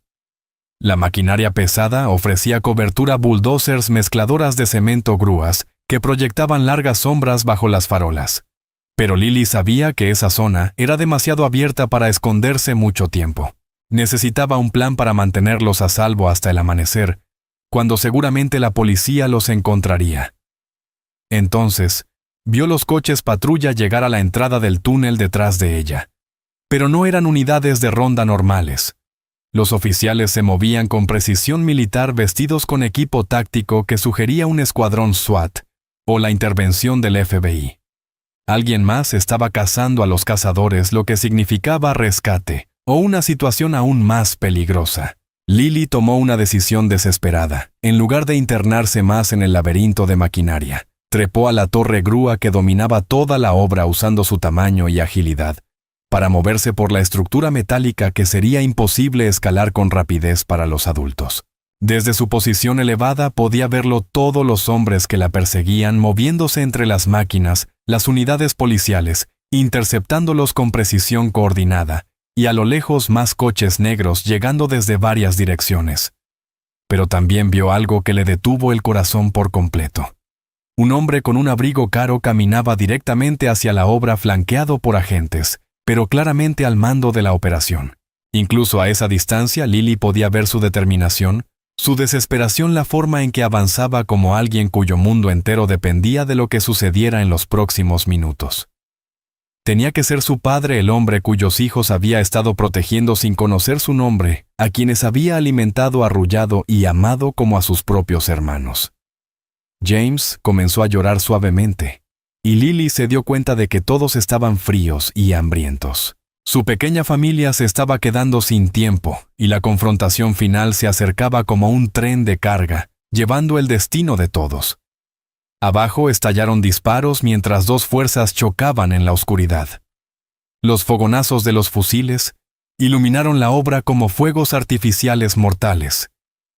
A: La maquinaria pesada ofrecía cobertura, bulldozers, mezcladoras de cemento, grúas, que proyectaban largas sombras bajo las farolas. Pero Lily sabía que esa zona era demasiado abierta para esconderse mucho tiempo. Necesitaba un plan para mantenerlos a salvo hasta el amanecer, cuando seguramente la policía los encontraría. Entonces, vio los coches patrulla llegar a la entrada del túnel detrás de ella. Pero no eran unidades de ronda normales. Los oficiales se movían con precisión militar, vestidos con equipo táctico que sugería un escuadrón SWAT o la intervención del FBI. Alguien más estaba cazando a los cazadores, lo que significaba rescate o una situación aún más peligrosa. Lily tomó una decisión desesperada. En lugar de internarse más en el laberinto de maquinaria, trepó a la torre grúa que dominaba toda la obra usando su tamaño y agilidad para moverse por la estructura metálica que sería imposible escalar con rapidez para los adultos. Desde su posición elevada podía verlo todos los hombres que la perseguían moviéndose entre las máquinas, las unidades policiales, interceptándolos con precisión coordinada, y a lo lejos más coches negros llegando desde varias direcciones. Pero también vio algo que le detuvo el corazón por completo. Un hombre con un abrigo caro caminaba directamente hacia la obra flanqueado por agentes, pero claramente al mando de la operación. Incluso a esa distancia, Lily podía ver su determinación, su desesperación, la forma en que avanzaba como alguien cuyo mundo entero dependía de lo que sucediera en los próximos minutos. Tenía que ser su padre el hombre cuyos hijos había estado protegiendo sin conocer su nombre, a quienes había alimentado, arrullado y amado como a sus propios hermanos. James comenzó a llorar suavemente, y Lily se dio cuenta de que todos estaban fríos y hambrientos. Su pequeña familia se estaba quedando sin tiempo, y la confrontación final se acercaba como un tren de carga, llevando el destino de todos. Abajo estallaron disparos mientras dos fuerzas chocaban en la oscuridad. Los fogonazos de los fusiles iluminaron la obra como fuegos artificiales mortales.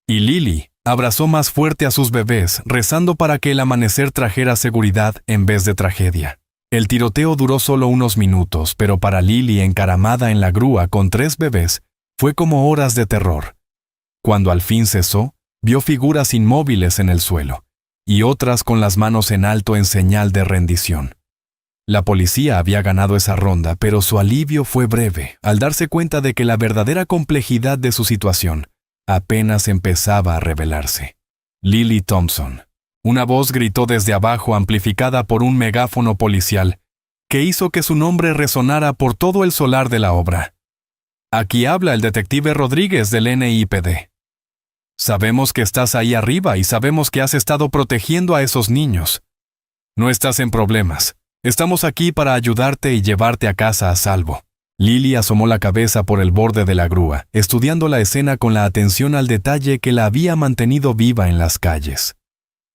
A: Y Lily abrazó más fuerte a sus bebés, rezando para que el amanecer trajera seguridad en vez de tragedia. El tiroteo duró solo unos minutos, pero para Lily, encaramada en la grúa con 3 bebés, fue como horas de terror. Cuando al fin cesó, vio figuras inmóviles en el suelo, y otras con las manos en alto en señal de rendición. La policía había ganado esa ronda, pero su alivio fue breve al darse cuenta de que la verdadera complejidad de su situación apenas empezaba a revelarse. Lily Thompson. Una voz gritó desde abajo, amplificada por un megáfono policial, que hizo que su nombre resonara por todo el solar de la obra. Aquí habla el detective Rodríguez del NIPD. Sabemos que estás ahí arriba y sabemos que has estado protegiendo a esos niños. No estás en problemas. Estamos aquí para ayudarte y llevarte a casa a salvo. Lily asomó la cabeza por el borde de la grúa, estudiando la escena con la atención al detalle que la había mantenido viva en las calles.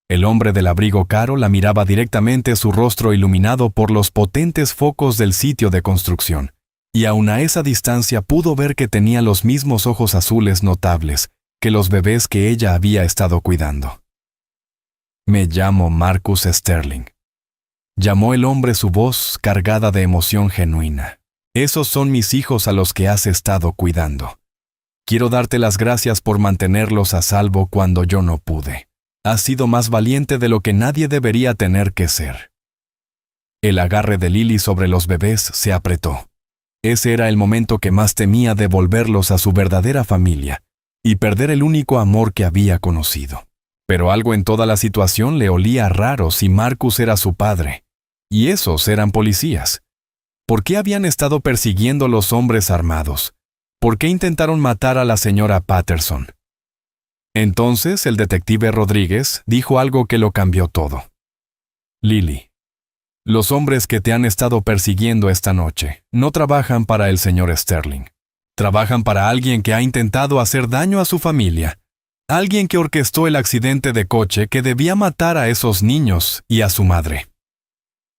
A: El hombre del abrigo caro la miraba directamente, su rostro iluminado por los potentes focos del sitio de construcción, y aun a esa distancia pudo ver que tenía los mismos ojos azules notables que los bebés que ella había estado cuidando. «Me llamo Marcus Sterling», llamó el hombre, su voz cargada de emoción genuina. «Esos son mis hijos a los que has estado cuidando. Quiero darte las gracias por mantenerlos a salvo cuando yo no pude. Has sido más valiente de lo que nadie debería tener que ser». El agarre de Lily sobre los bebés se apretó. Ese era el momento que más temía, devolverlos a su verdadera familia y perder el único amor que había conocido. Pero algo en toda la situación le olía raro. Si Marcus era su padre, y esos eran policías, ¿por qué habían estado persiguiendo a los hombres armados? ¿Por qué intentaron matar a la señora Patterson? Entonces el detective Rodríguez dijo algo que lo cambió todo. «Lily, los hombres que te han estado persiguiendo esta noche no trabajan para el señor Sterling. Trabajan para alguien que ha intentado hacer daño a su familia. Alguien que orquestó el accidente de coche que debía matar a esos niños y a su madre».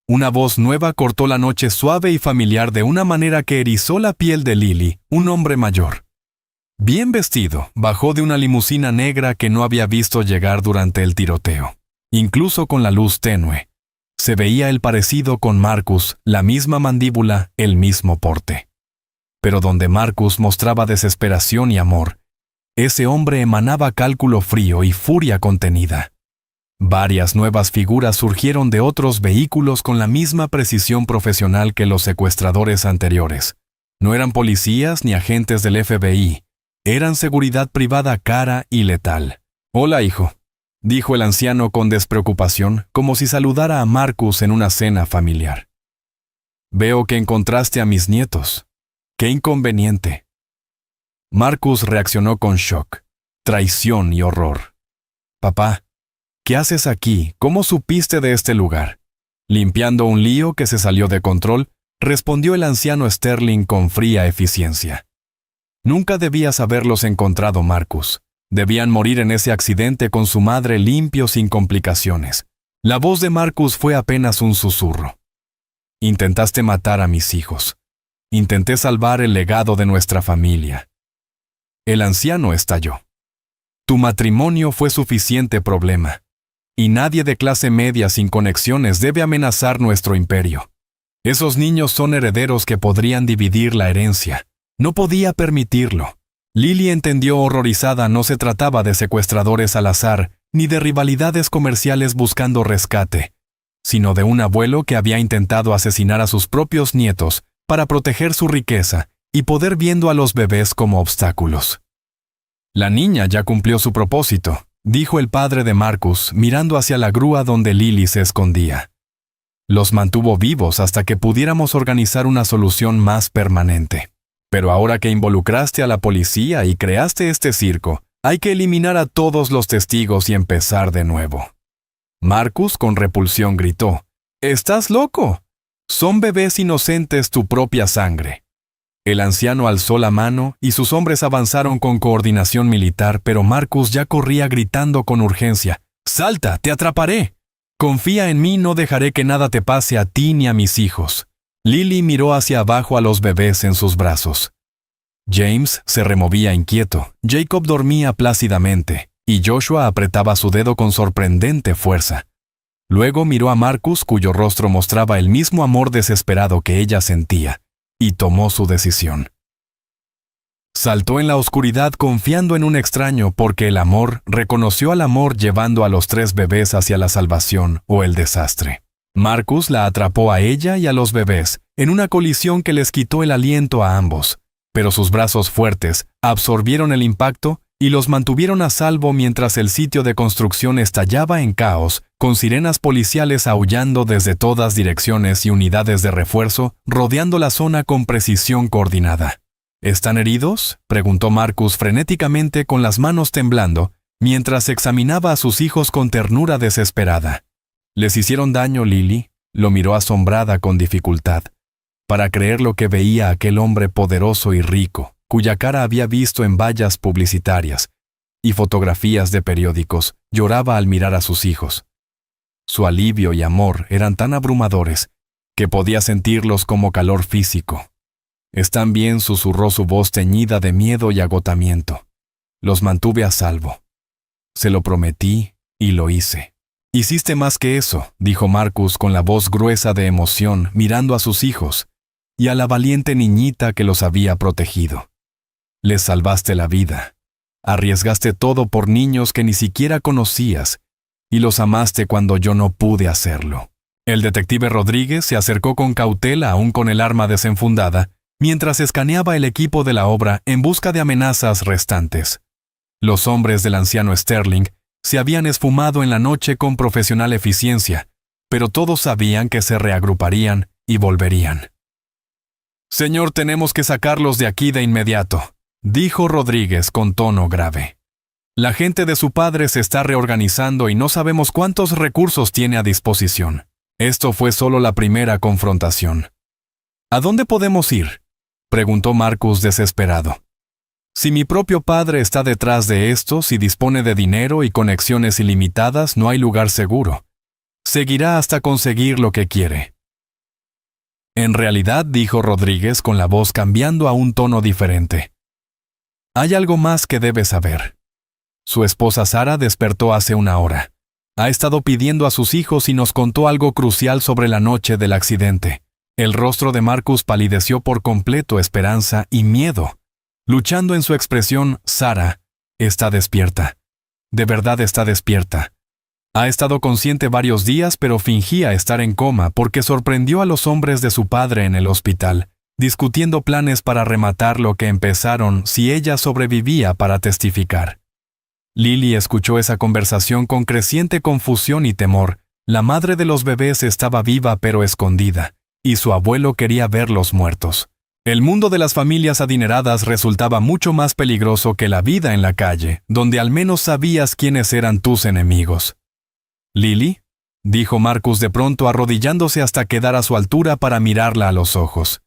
A: Una voz nueva cortó la noche suave y familiar de una manera que erizó la piel de Lily. Un hombre mayor, bien vestido, bajó de una limusina negra que no había visto llegar durante el tiroteo. Incluso con la luz tenue, se veía el parecido con Marcus, la misma mandíbula, el mismo porte. Pero donde Marcus mostraba desesperación y amor, ese hombre emanaba cálculo frío y furia contenida. Varias nuevas figuras surgieron de otros vehículos con la misma precisión profesional que los secuestradores anteriores. No eran policías ni agentes del FBI. Eran seguridad privada cara y letal. «Hola, hijo», dijo el anciano con despreocupación, como si saludara a Marcus en una cena familiar. «Veo que encontraste a mis nietos. ¡Qué inconveniente!». Marcus reaccionó con shock, traición y horror. «Papá, ¿qué haces aquí? ¿Cómo supiste de este lugar?». Limpiando un lío que se salió de control, respondió el anciano Sterling con fría eficiencia. «Nunca debías haberlos encontrado, Marcus. Debían morir en ese accidente con su madre limpio, sin complicaciones». La voz de Marcus fue apenas un susurro. «Intentaste matar a mis hijos. Intenté salvar el legado de nuestra familia». El anciano estalló. «Tu matrimonio fue suficiente problema. Y nadie de clase media sin conexiones debe amenazar nuestro imperio. Esos niños son herederos que podrían dividir la herencia. No podía permitirlo». Lily entendió horrorizada. No se trataba de secuestradores al azar, ni de rivalidades comerciales buscando rescate, sino de un abuelo que había intentado asesinar a sus propios nietos para proteger su riqueza y poder viendo a los bebés como obstáculos. La niña ya cumplió su propósito, dijo el padre de Marcus, mirando hacia la grúa donde Lily se escondía. Los mantuvo vivos hasta que pudiéramos organizar una solución más permanente. Pero ahora que involucraste a la policía y creaste este circo, hay que eliminar a todos los testigos y empezar de nuevo. Marcus con repulsión gritó: «¡Estás loco! Son bebés inocentes tu propia sangre». El anciano alzó la mano y sus hombres avanzaron con coordinación militar, pero Marcus ya corría gritando con urgencia: «¡Salta, te atraparé! Confía en mí, no dejaré que nada te pase a ti ni a mis hijos». Lily miró hacia abajo a los bebés en sus brazos. James se removía inquieto, Jacob dormía plácidamente, y Joshua apretaba su dedo con sorprendente fuerza. Luego miró a Marcus, cuyo rostro mostraba el mismo amor desesperado que ella sentía, y tomó su decisión. Saltó en la oscuridad confiando en un extraño porque el amor reconoció al amor llevando a los 3 bebés hacia la salvación o el desastre. Marcus la atrapó a ella y a los bebés en una colisión que les quitó el aliento a ambos, pero sus brazos fuertes absorbieron el impacto y los mantuvieron a salvo mientras el sitio de construcción estallaba en caos, con sirenas policiales aullando desde todas direcciones y unidades de refuerzo rodeando la zona con precisión coordinada. ¿Están heridos?, preguntó Marcus frenéticamente con las manos temblando, mientras examinaba a sus hijos con ternura desesperada. ¿Les hicieron daño, Lily?, lo miró asombrada con dificultad, para creer lo que veía aquel hombre poderoso y rico, cuya cara había visto en vallas publicitarias y fotografías de periódicos. Lloraba al mirar a sus hijos. Su alivio y amor eran tan abrumadores que podía sentirlos como calor físico. «Están bien», susurró su voz teñida de miedo y agotamiento. «Los mantuve a salvo. Se lo prometí y lo hice». «Hiciste más que eso», dijo Marcus con la voz gruesa de emoción, mirando a sus hijos y a la valiente niñita que los había protegido. «Les salvaste la vida. Arriesgaste todo por niños que ni siquiera conocías y los amaste cuando yo no pude hacerlo». El detective Rodríguez se acercó con cautela, aún con el arma desenfundada, mientras escaneaba el equipo de la obra en busca de amenazas restantes. Los hombres del anciano Sterling se habían esfumado en la noche con profesional eficiencia, pero todos sabían que se reagruparían y volverían. «Señor, tenemos que sacarlos de aquí de inmediato», dijo Rodríguez con tono grave. «La gente de su padre se está reorganizando y no sabemos cuántos recursos tiene a disposición. Esto fue solo la primera confrontación». «¿A dónde podemos ir?», preguntó Marcus desesperado. «Si mi propio padre está detrás de esto, si dispone de dinero y conexiones ilimitadas, no hay lugar seguro. Seguirá hasta conseguir lo que quiere». «En realidad», dijo Rodríguez con la voz cambiando a un tono diferente, «hay algo más que debe saber. Su esposa Sara despertó hace una hora. Ha estado pidiendo a sus hijos y nos contó algo crucial sobre la noche del accidente». El rostro de Marcus palideció por completo, esperanza y miedo. Luchando en su expresión, «Sara está despierta. De verdad está despierta. Ha estado consciente varios días, pero fingía estar en coma porque sorprendió a los hombres de su padre en el hospital, discutiendo planes para rematar lo que empezaron si ella sobrevivía para testificar». Lily escuchó esa conversación con creciente confusión y temor. La madre de los bebés estaba viva pero escondida, y su abuelo quería verlos muertos. El mundo de las familias adineradas resultaba mucho más peligroso que la vida en la calle, donde al menos sabías quiénes eran tus enemigos. «Lily», dijo Marcus de pronto, arrodillándose hasta quedar a su altura para mirarla a los ojos.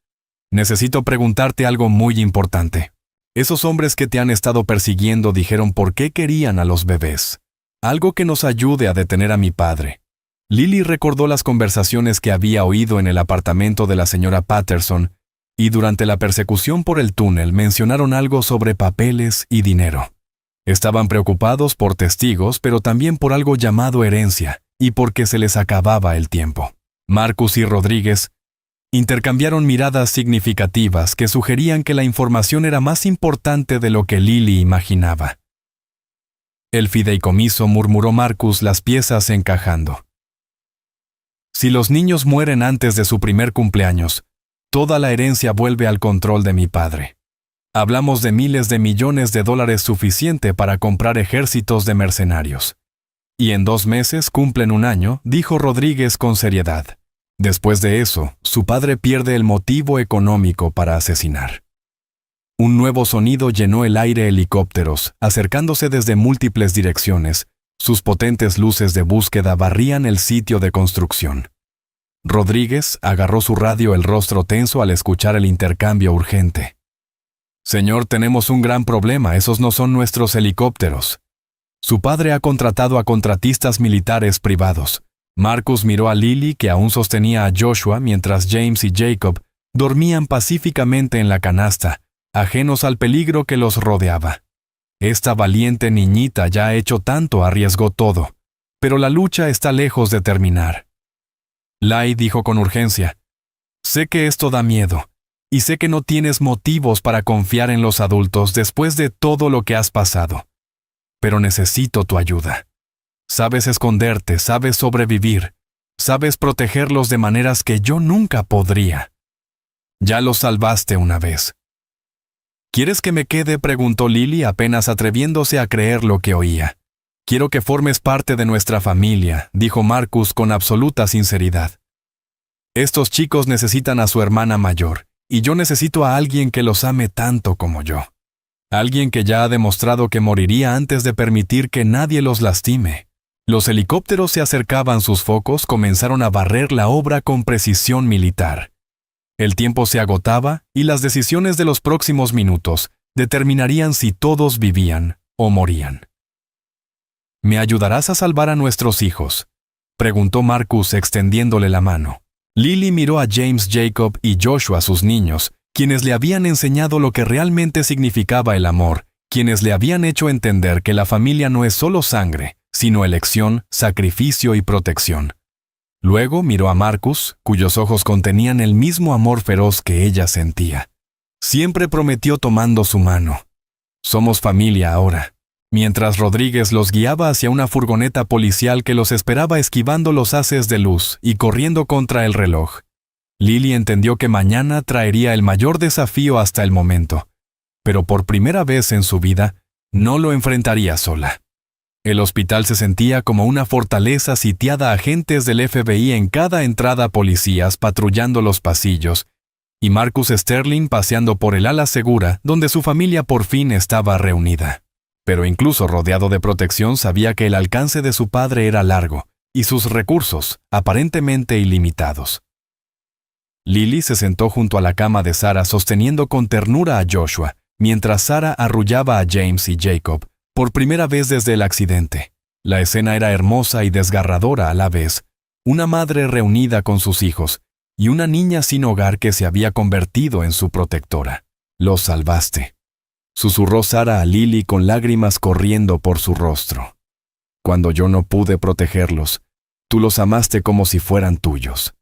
A: «Necesito preguntarte algo muy importante. Esos hombres que te han estado persiguiendo dijeron por qué querían a los bebés. Algo que nos ayude a detener a mi padre». Lily recordó las conversaciones que había oído en el apartamento de la señora Patterson, y durante la persecución por el túnel mencionaron algo sobre papeles y dinero. Estaban preocupados por testigos, pero también por algo llamado herencia, y porque se les acababa el tiempo. Marcus y Rodríguez intercambiaron miradas significativas que sugerían que la información era más importante de lo que Lily imaginaba. El fideicomiso, murmuró Marcus, las piezas encajando. Si los niños mueren antes de su primer cumpleaños, toda la herencia vuelve al control de mi padre. Hablamos de miles de millones de dólares suficiente para comprar ejércitos de mercenarios. Y en 2 meses cumplen 1 año, dijo Rodríguez con seriedad. Después de eso, su padre pierde el motivo económico para asesinar. Un nuevo sonido llenó el aire. Helicópteros, acercándose desde múltiples direcciones. Sus potentes luces de búsqueda barrían el sitio de construcción. Rodríguez agarró su radio, el rostro tenso al escuchar el intercambio urgente. Señor, tenemos un gran problema, esos no son nuestros helicópteros. Su padre ha contratado a contratistas militares privados. Marcus miró a Lily, que aún sostenía a Joshua, mientras James y Jacob dormían pacíficamente en la canasta, ajenos al peligro que los rodeaba. Esta valiente niñita ya ha hecho tanto, arriesgó todo, pero la lucha está lejos de terminar. Lai dijo con urgencia, sé que esto da miedo, y sé que no tienes motivos para confiar en los adultos después de todo lo que has pasado. Pero necesito tu ayuda. Sabes esconderte, sabes sobrevivir, sabes protegerlos de maneras que yo nunca podría. Ya los salvaste una vez. ¿Quieres que me quede?, preguntó Lily, apenas atreviéndose a creer lo que oía. Quiero que formes parte de nuestra familia, dijo Marcus con absoluta sinceridad. Estos chicos necesitan a su hermana mayor, y yo necesito a alguien que los ame tanto como yo. Alguien que ya ha demostrado que moriría antes de permitir que nadie los lastime. Los helicópteros se acercaban, sus focos comenzaron a barrer la obra con precisión militar. El tiempo se agotaba y las decisiones de los próximos minutos determinarían si todos vivían o morían. ¿Me ayudarás a salvar a nuestros hijos?, preguntó Marcus extendiéndole la mano. Lily miró a James, Jacob y Joshua, sus niños, quienes le habían enseñado lo que realmente significaba el amor, quienes le habían hecho entender que la familia no es solo sangre, sino elección, sacrificio y protección. Luego miró a Marcus, cuyos ojos contenían el mismo amor feroz que ella sentía. Siempre prometió tomando su mano. Somos familia ahora. Mientras Rodríguez los guiaba hacia una furgoneta policial que los esperaba esquivando los haces de luz y corriendo contra el reloj, Lily entendió que mañana traería el mayor desafío hasta el momento, pero por primera vez en su vida no lo enfrentaría sola. El hospital se sentía como una fortaleza sitiada, agentes del FBI en cada entrada, policías patrullando los pasillos, y Marcus Sterling paseando por el ala segura donde su familia por fin estaba reunida. Pero incluso rodeado de protección sabía que el alcance de su padre era largo y sus recursos aparentemente ilimitados. Lily se sentó junto a la cama de Sarah sosteniendo con ternura a Joshua, mientras Sarah arrullaba a James y Jacob, por primera vez desde el accidente. La escena era hermosa y desgarradora a la vez, una madre reunida con sus hijos y una niña sin hogar que se había convertido en su protectora. «Los salvaste», susurró Sarah a Lily con lágrimas corriendo por su rostro. «Cuando yo no pude protegerlos, tú los amaste como si fueran tuyos».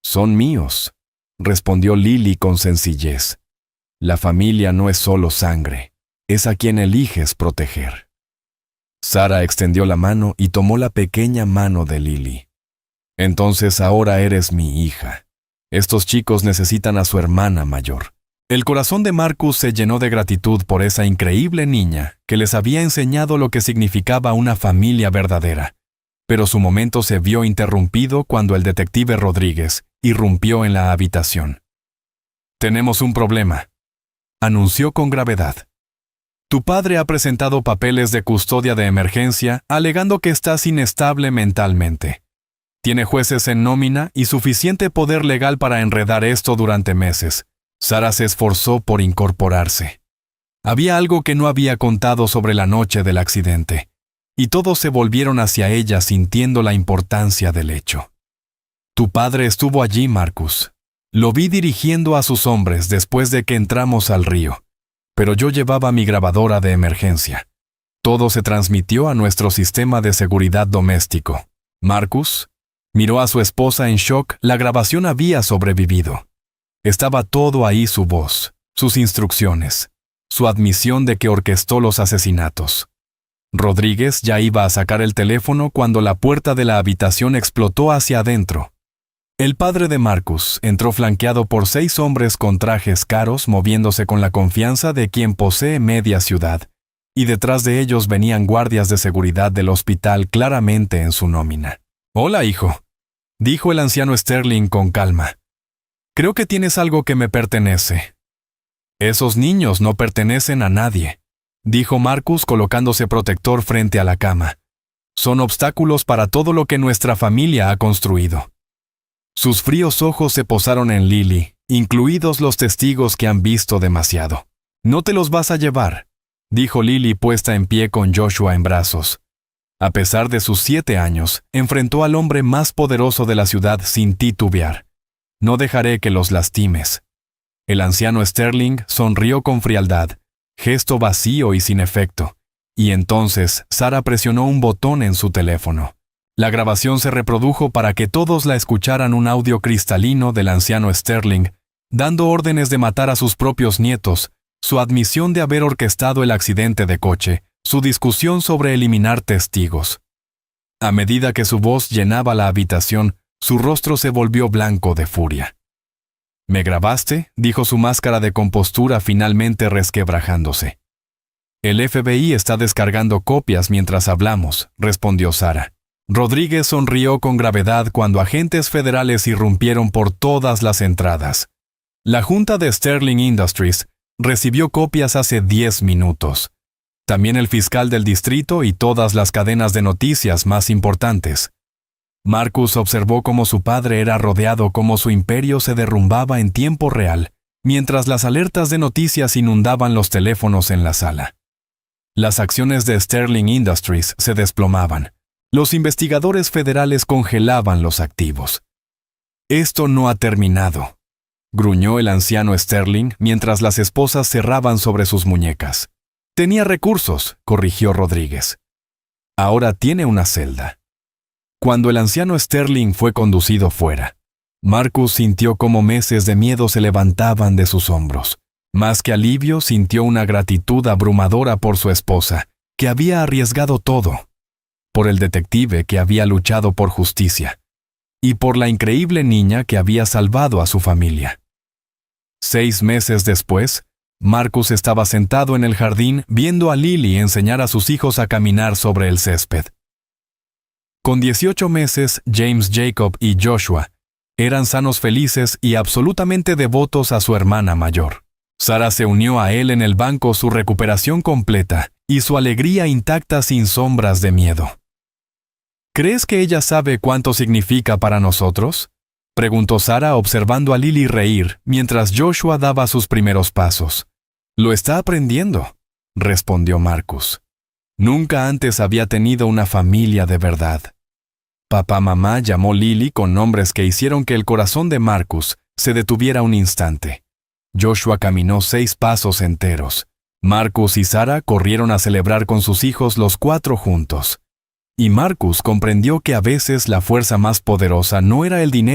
A: «Son míos», respondió Lily con sencillez. «La familia no es solo sangre, es a quien eliges proteger». Sarah extendió la mano y tomó la pequeña mano de Lily. «Entonces ahora eres mi hija. Estos chicos necesitan a su hermana mayor». El corazón de Marcus se llenó de gratitud por esa increíble niña que les había enseñado lo que significaba una familia verdadera. Pero su momento se vio interrumpido cuando el detective Rodríguez irrumpió en la habitación. «Tenemos un problema», anunció con gravedad. «Tu padre ha presentado papeles de custodia de emergencia alegando que estás inestable mentalmente. Tiene jueces en nómina y suficiente poder legal para enredar esto durante meses». Sarah se esforzó por incorporarse. Había algo que no había contado sobre la noche del accidente, y todos se volvieron hacia ella sintiendo la importancia del hecho. «Tu padre estuvo allí, Marcus. Lo vi dirigiendo a sus hombres después de que entramos al río, pero yo llevaba mi grabadora de emergencia. Todo se transmitió a nuestro sistema de seguridad doméstico». Marcus miró a su esposa en shock. La grabación había sobrevivido. Estaba todo ahí: su voz, sus instrucciones, su admisión de que orquestó los asesinatos. Rodríguez ya iba a sacar el teléfono cuando la puerta de la habitación explotó hacia adentro. El padre de Marcus entró flanqueado por 6 hombres con trajes caros moviéndose con la confianza de quien posee media ciudad, y detrás de ellos venían guardias de seguridad del hospital claramente en su nómina. «Hola, hijo», dijo el anciano Sterling con calma. «Creo que tienes algo que me pertenece». «Esos niños no pertenecen a nadie», dijo Marcus colocándose protector frente a la cama. «Son obstáculos para todo lo que nuestra familia ha construido». Sus fríos ojos se posaron en Lily, incluidos los testigos que han visto demasiado. «No te los vas a llevar», dijo Lily puesta en pie con Joshua en brazos. A pesar de sus 7 años, enfrentó al hombre más poderoso de la ciudad sin titubear. «No dejaré que los lastimes». El anciano Sterling sonrió con frialdad, gesto vacío y sin efecto, y entonces Sarah presionó un botón en su teléfono. La grabación se reprodujo para que todos la escucharan, un audio cristalino del anciano Sterling, dando órdenes de matar a sus propios nietos, su admisión de haber orquestado el accidente de coche, su discusión sobre eliminar testigos. A medida que su voz llenaba la habitación, su rostro se volvió blanco de furia. «¿Me grabaste?», dijo su máscara de compostura finalmente resquebrajándose. «El FBI está descargando copias mientras hablamos», respondió Sarah. Rodríguez sonrió con gravedad cuando agentes federales irrumpieron por todas las entradas. La junta de Sterling Industries recibió copias hace 10 minutos. También el fiscal del distrito y todas las cadenas de noticias más importantes. Marcus observó cómo su padre era rodeado, cómo su imperio se derrumbaba en tiempo real, mientras las alertas de noticias inundaban los teléfonos en la sala. Las acciones de Sterling Industries se desplomaban. Los investigadores federales congelaban los activos. «Esto no ha terminado», gruñó el anciano Sterling mientras las esposas cerraban sobre sus muñecas. «Tenía recursos», corrigió Rodríguez. «Ahora tiene una celda». Cuando el anciano Sterling fue conducido fuera, Marcus sintió cómo meses de miedo se levantaban de sus hombros. Más que alivio, sintió una gratitud abrumadora por su esposa, que había arriesgado todo, por el detective que había luchado por justicia, y por la increíble niña que había salvado a su familia. 6 meses después, Marcus estaba sentado en el jardín viendo a Lily enseñar a sus hijos a caminar sobre el césped. Con 18 meses, James Jacob y Joshua eran sanos, felices y absolutamente devotos a su hermana mayor. Sarah se unió a él en el banco, su recuperación completa y su alegría intacta sin sombras de miedo. «¿Crees que ella sabe cuánto significa para nosotros?», preguntó Sarah observando a Lily reír mientras Joshua daba sus primeros pasos. «Lo está aprendiendo», respondió Marcus. Nunca antes había tenido una familia de verdad. Papá-mamá llamó Lily con nombres que hicieron que el corazón de Marcus se detuviera un instante. Joshua caminó 6 pasos enteros. Marcus y Sarah corrieron a celebrar con sus hijos, los 4 juntos. Y Marcus comprendió que a veces la fuerza más poderosa no era el dinero